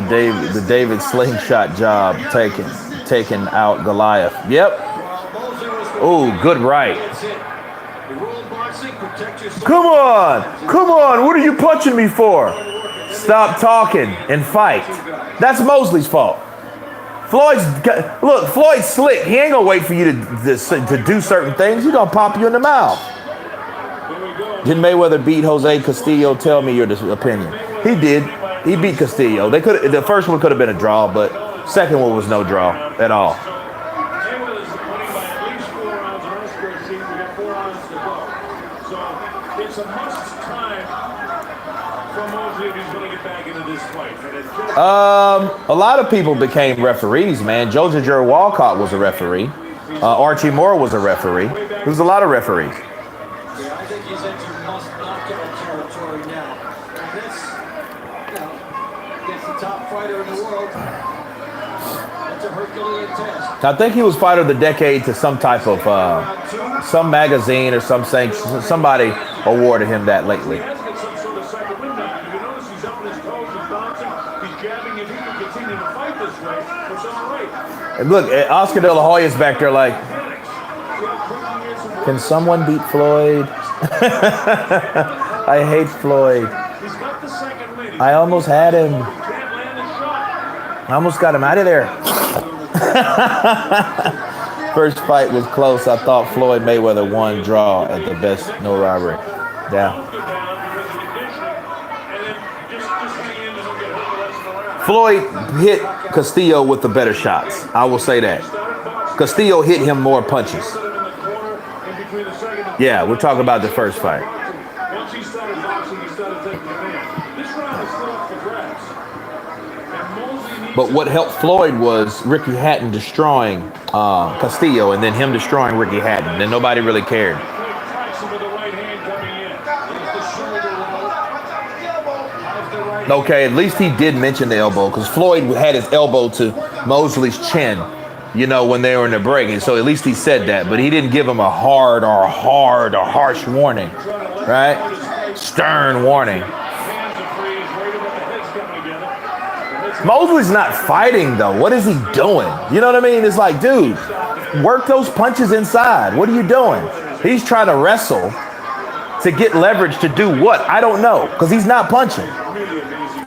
David slingshot job taking out Goliath. Yep. Oh, good right. Come on. What are you punching me for? Stop talking and fight. That's Mosley's fault. Floyd's slick. He ain't gonna wait for you to do certain things. He's gonna pop you in the mouth. Did Mayweather beat Jose Castillo? Tell me your opinion. He did. He beat Castillo. The first one could have been a draw, but second one was no draw at all. A lot of people became referees, man. Joseph Jerry Walcott was a referee. Archie Moore was a referee. There was a lot of referees. Yeah, I think he's into must-knockout territory now. And this, gets the top fighter in the world. That's a Herculean task. I think he was fighter of the decade to some type of, some magazine or something. Somebody awarded him that lately. He has got some sort of second wind now. If you notice, he's up on his toes, he's bouncing, he's jabbing. If he can continue to fight this way, it's all right. And look, Oscar De La Hoya's back there like, can someone beat Floyd? I hate Floyd. He's got the second win. I almost had him. He can't land a shot. I almost got him out of there. First fight was close. I thought Floyd Mayweather won draw at the best, no robbery. Yeah. Floyd hit Castillo with the better shots. I will say that. Castillo hit him more punches. Yeah, we're talking about the first fight. Once he started boxing, he started taking command. This round is still up for grabs. And Mosley needs But what helped Floyd was Ricky Hatton destroying Castillo and then him destroying Ricky Hatton. Then nobody really cared. tracks him with the right hand coming in. Okay, at least he did mention the elbow because Floyd had his elbow to Mosley's chin, when they were in the break. And so at least he said that, but he didn't give him a hard or harsh warning, right? Stern warning. Hands are free. He's worried about the heads coming together. Mosley's not fighting though. What is he doing? You know what I mean? It's like, dude, work those punches inside. What are you doing? He's trying to wrestle to get leverage to do what? I don't know, because he's not punching.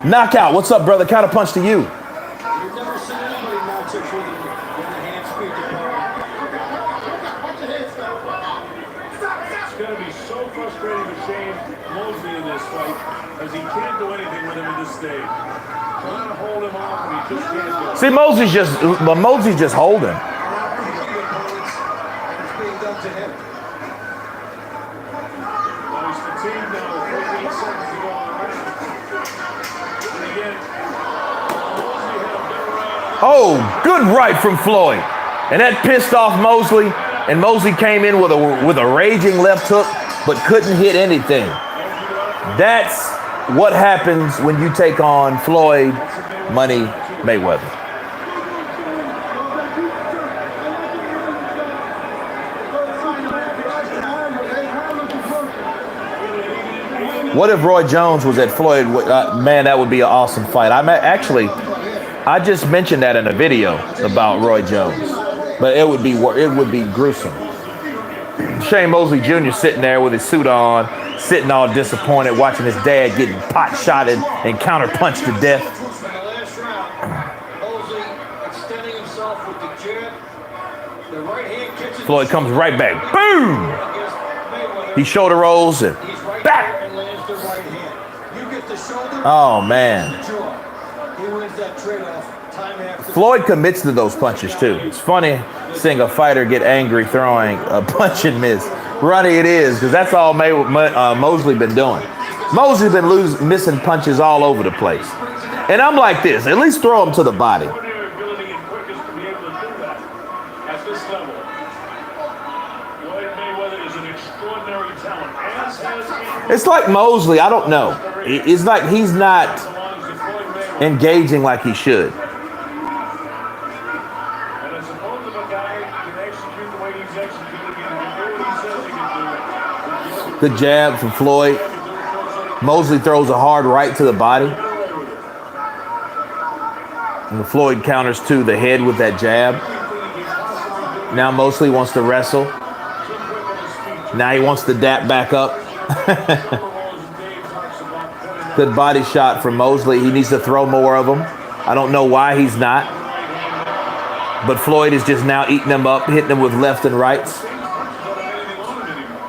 Knockout. What's up, brother? Counter punch to you. You've never seen anybody match up with him when the hands speak to power. It's going to be so frustrating to Shane Mosley in this fight as he can't do anything with him at this stage. Trying to hold him off and he just can't do it. See, Mosley's just holding. It's being done to him. Well, he's fatigued now with 14 seconds to go on the round. And again, Mosley had a better round. Oh, good right from Floyd. And that pissed off Mosley. And Mosley came in with a raging left hook, but couldn't hit anything. That's what happens when you take on Floyd Money Mayweather. What if Roy Jones was at Floyd? Man, that would be an awesome fight. I just mentioned that in a video about Roy Jones, but it would be gruesome. Shane Mosley Jr. sitting there with his suit on, sitting all disappointed, watching his dad getting pot shotted and counter punched to death. In the last round, Mosley extending himself with the jab. The right hand catches Floyd comes right back. Boom! against Mayweather. He shoulder rolls and He's right back. there and lands the right hand. You get the shoulder, Oh, man. the jaw. He wins that trade-off time after. Floyd commits to those punches, too. It's funny seeing a fighter get angry throwing a punch and miss. Ronnie, it is, because that's all Mosley been doing. Mosley been missing punches all over the place. And I'm like this, at least throw them to the body. Extraordinary ability and quickness to be able to do that at this level. Floyd Mayweather is an extraordinary talent. As has It's like Mosley, I don't know. It's like he's not belongs to Floyd Mayweather. engaging like he should. And I suppose if a guy can execute the way he's executing and can do what he says he can do, Good jab from Floyd. Mosley throws a hard right to the body. And Floyd counters to the head with that jab. Now Mosley wants to wrestle. Now he wants to dap back up. Good body shot from Mosley. He needs to throw more of them. I don't know why he's not. But Floyd is just now eating them up, hitting them with left and rights.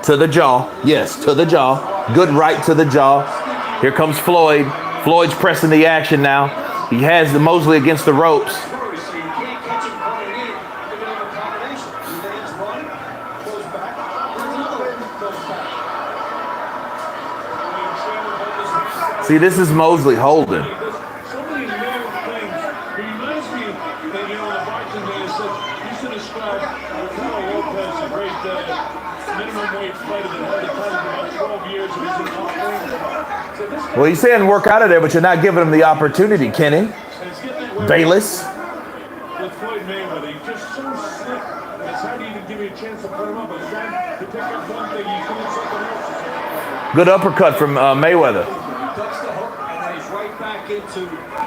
To the jaw. Yes, to the jaw. Good right to the jaw. Here comes Floyd. Floyd's pressing the action now. He has the Mosley against the ropes. So you can't catch him coming in. They're going to have a combination. He lands one, goes back, there's another one, goes back. See, this is Mosley holding. somebody nailed Ricardo Lopez, a great minimum wage fighter that had the title for about 12 years and he's in the Hall of Fame. So this guy, Well, he's saying work out of there, but you're not giving him the opportunity, Kenny. and it's getting that way Bayless. with Floyd Mayweather. He's just so slick. It's hard to even give you a chance to put him up. But it's time to pick up one thing, he's doing something else. Good uppercut from Mayweather. He ducks the hook, and then he's right back into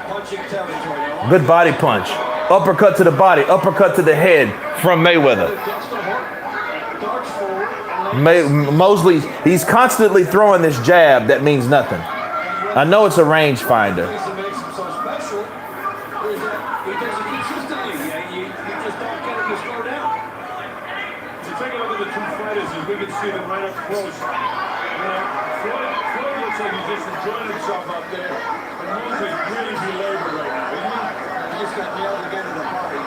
punching territory. Good body punch. Uppercut to the body, uppercut to the head from Mayweather. Ducks the hook, darts forward, and then Mosley, he's constantly throwing this jab that means nothing. I know it's a rangefinder. what makes him so special is that he does it consistently. You just don't get him to slow down. So take a look at the two fighters as we can see them right up close. Floyd looks like he's just enjoying himself out there. And Mosley's really belabored right now, isn't he? He just got nailed again in the body.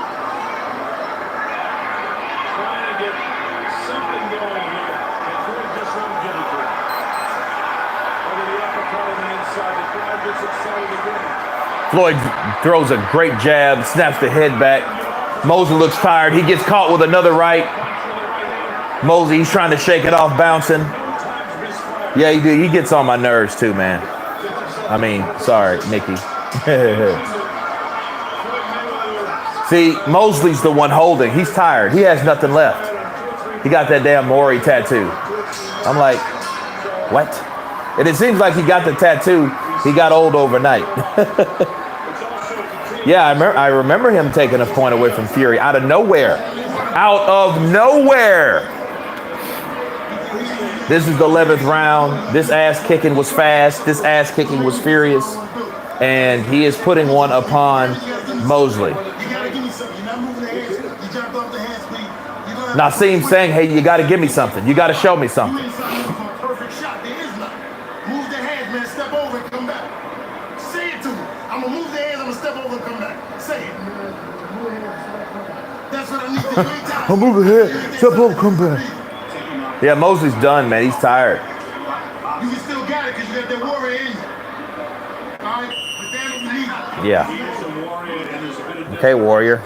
Trying to get something going here. And Floyd just won't give it to him. Over the uppercut on the inside. The crowd gets excited again. Floyd throws a great jab, snaps the head back. Mosley looks tired. He gets caught with another right. Mosley, he's trying to shake it off, bouncing. Yeah, he gets on my nerves too, man. I mean, sorry, Nikki. See, Mosley's the one holding. He's tired. He has nothing left. He got that damn Maury tattoo. I'm like, what? And it seems like he got the tattoo. He got old overnight. Yeah, I remember him taking a point away from Fury out of nowhere. Out of nowhere. This is the 11th round. This ass kicking was fast. This ass kicking was furious. And he is putting one upon Mosley. Naseem saying, hey, you got to give me something. You got to show me something. Perfect shot. There is none. Move the hands, man. Step over and come back. Say it to me. I'm going to move the hands. I'm going to step over and come back. Say it. That's what I need to do. I'll move the head. Step over, come back. Yeah, Mosley's done, man. He's tired. You can still got it because you got that warrior in you. All right? But that's what we need. Yeah. He is a warrior and there's a bit of Okay, warrior.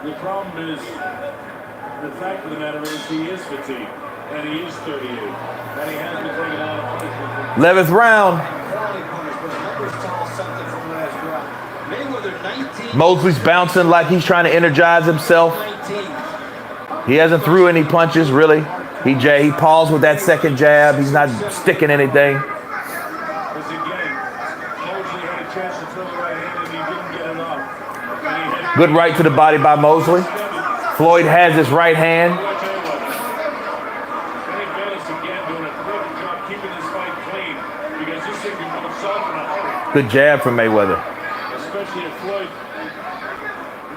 The problem is, the fact of the matter is he is fatigued, and he is 38, and he has been taking a lot of punishment. 11th round. Quality punters, but the numbers tell us something from last round. Mayweather 19. Mosley's bouncing like he's trying to energize himself. 19. He hasn't threw any punches, really. He paused with that second jab. He's not sticking anything. Because again, Mosley had a chance to throw the right hand, and he didn't get it off. And he hit Good right to the body by Mosley. Floyd has his right hand. Kenny Bayless again doing a perfect job keeping this fight clean, because this thing can go soft in a hurry. Good jab from Mayweather. Especially if Floyd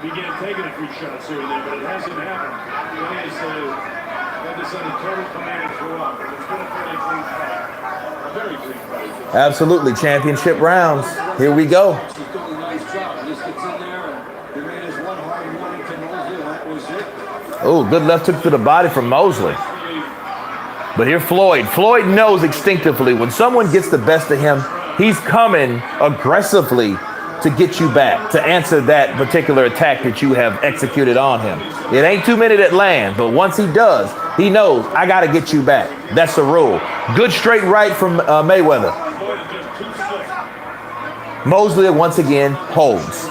began taking a few shots here and there, but it hasn't happened. Kenny has had this under total command throughout. It's been a fairly clean fight. A very clean fight. Absolutely. Championship rounds. Here we go. He's doing a nice job. He just gets in there and he made his one hard warning to Mosley, and that was it. Oh, good left hook to the body from Mosley. But here Floyd. Floyd knows instinctively when someone gets the best of him, he's coming aggressively to get you back, to answer that particular attack that you have executed on him. It ain't 2 minutes at land, but once he does, he knows, I got to get you back. That's the rule. Good straight right from Mayweather. Floyd is just too slick. Mosley once again holds. I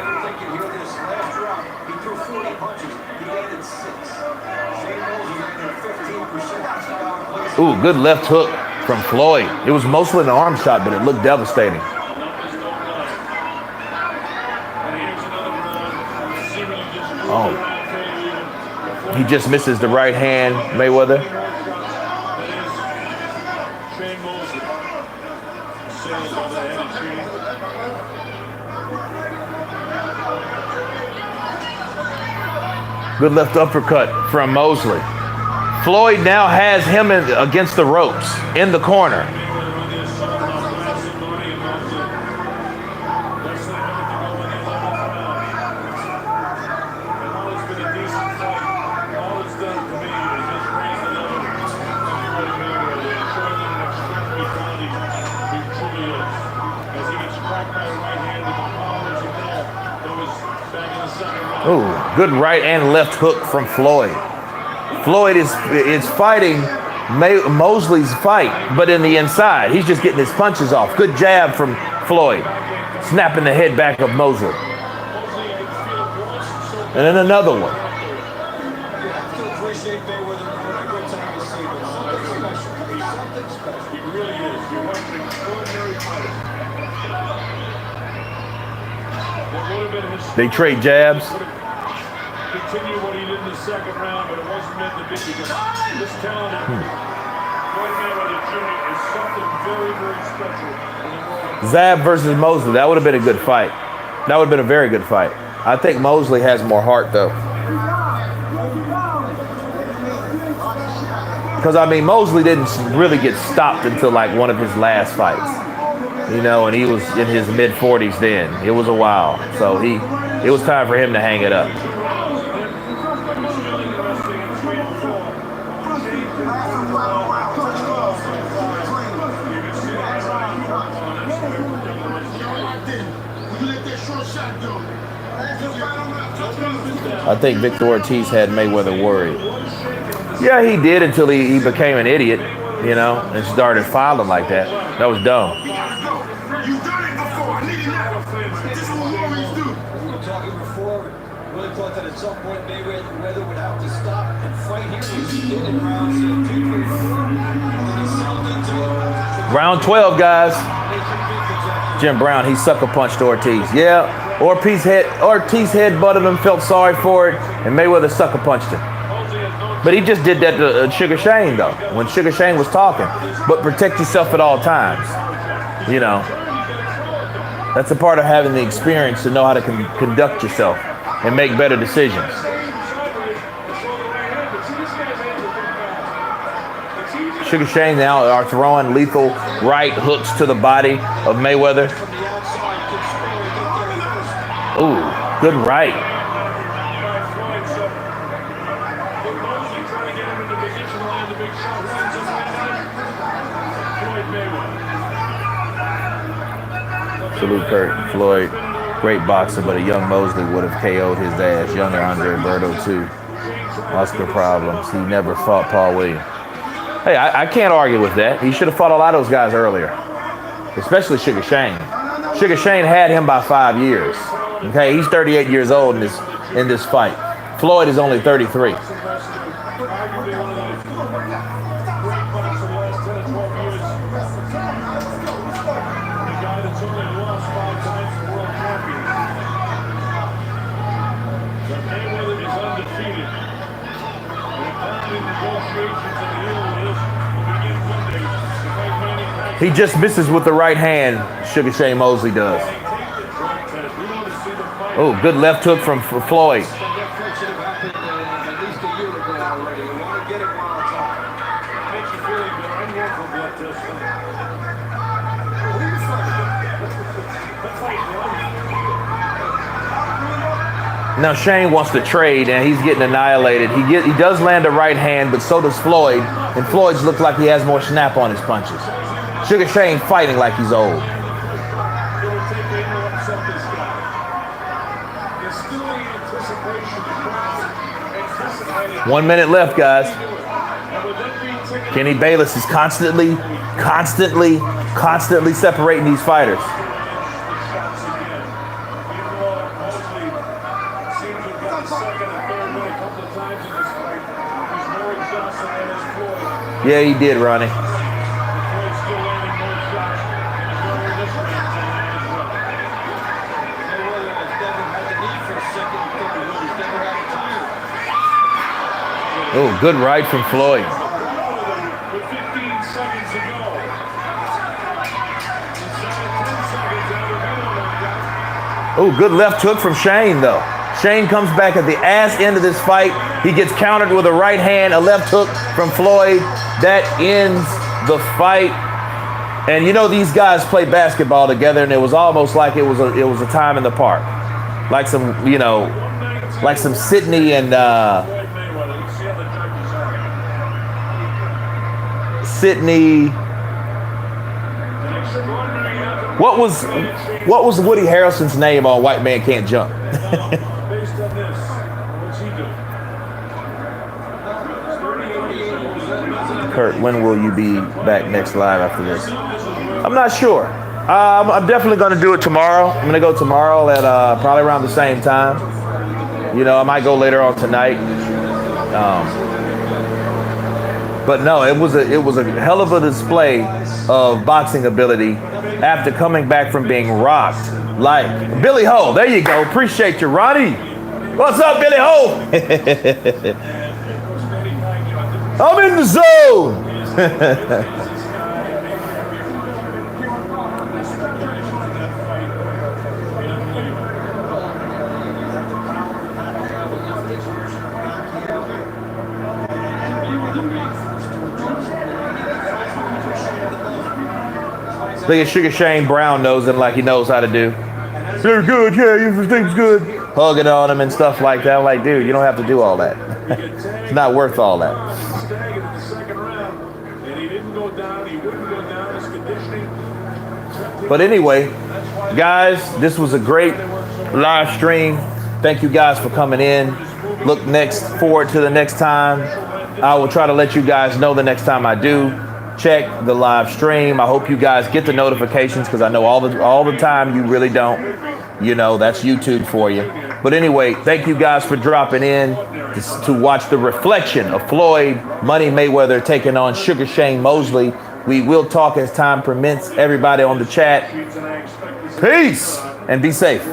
don't think you hear this last round. He threw 40 punches. He landed 6. Shane Mosley landed 15%. Ooh, good left hook from Floyd. It was mostly an arm shot, but it looked devastating. Oh, he just misses the right hand, Mayweather. Shane Mosley. Sails on the head of Shane. Good left uppercut from Mosley. Floyd now has him against the ropes in the corner. Oh, good right and left hook from Floyd. Floyd is fighting Mosley's fight, but in the inside. He's just getting his punches off. Good jab from Floyd. Snapping the head back of Mosley. And then another one. I still appreciate Mayweather having a good time to see him. Something special. He really is. You're watching an extraordinary fighter. What would have been his They trade jabs. continue what he did in the second round, but it wasn't meant to be because this talented Floyd Mayweather Jr. is something very, very special in the world. Zab versus Mosley. That would have been a good fight. That would have been a very good fight. I think Mosley has more heart, though. Because, I mean, Mosley didn't really get stopped until, like, one of his last fights. You know, and he was in his mid-40s then. It was a while. So it was time for him to hang it up. I think Victor Ortiz had Mayweather worried. Yeah, he did until he became an idiot, you know, and started fouling like that. That was dumb. You've done it before. This is what warriors do. We were talking before, really thought that at some point Mayweather would have to stop and fight here, which he did in rounds 2, 3, 4. And he settled into it. Round 12, guys. Jim Brown, he sucker punched Ortiz. Yeah, Ortiz head butted him, felt sorry for it, and Mayweather sucker punched him. But he just did that to Sugar Shane, though, when Sugar Shane was talking. But protect yourself at all times. You know, that's a part of having the experience to know how to conduct yourself and make better decisions. Sugar Shane now are throwing lethal right hooks to the body of Mayweather. Ooh, good right. Salute Kurt. Floyd, great boxer, but a young Mosley would have KO'd his ass. Younger Andre Berto, too. Oscar problems. He never fought Paul Williams. Hey, I can't argue with that. He should have fought a lot of those guys earlier, especially Sugar Shane. Sugar Shane had him by 5 years. Okay, he's 38 years old in this fight. Floyd is only 33. He just misses with the right hand, Sugar Shane Mosley does. Oh, good left hook from Floyd. Now Shane wants to trade, and he's getting annihilated. He does land a right hand, but so does Floyd. And Floyd's looks like he has more snap on his punches. Sugar Shane fighting like he's old. 1 minute left, guys. Kenny Bayless is constantly separating these fighters. Yeah, he did, Ronnie. Oh, good right from Floyd. Oh, good left hook from Shane, though. Shane comes back at the ass end of this fight. He gets countered with a right hand, a left hook from Floyd. That ends the fight. And you know, these guys play basketball together, and it was almost like it was a time in the park. Like some, you know, like some Sydney and Sydney. What was Woody Harrelson's name on White Man Can't Jump? Kurt, when will you be back next live after this? I'm not sure. I'm definitely going to do it tomorrow. I'm going to go tomorrow at probably around the same time. You know, I might go later on tonight. But no, it was a hell of a display of boxing ability after coming back from being rocked. Like Billy Ho, there you go. Appreciate you, Ronnie. What's up, Billy Ho? I'm in the zone. Look at Sugar Shane Brown nosing like he knows how to do. They're good, yeah, everything's good. Hugging on him and stuff like that. I'm like, dude, you don't have to do all that. It's not worth all that. But anyway, guys, this was a great live stream. Thank you guys for coming in. Look forward to the next time. I will try to let you guys know the next time I do. Check the live stream. I hope you guys get the notifications because I know all the time you really don't. You know, that's YouTube for you. But anyway, thank you guys for dropping in to watch the reflection of Floyd Money Mayweather taking on Sugar Shane Mosley. We will talk as time permits. Everybody on the chat, peace and be safe.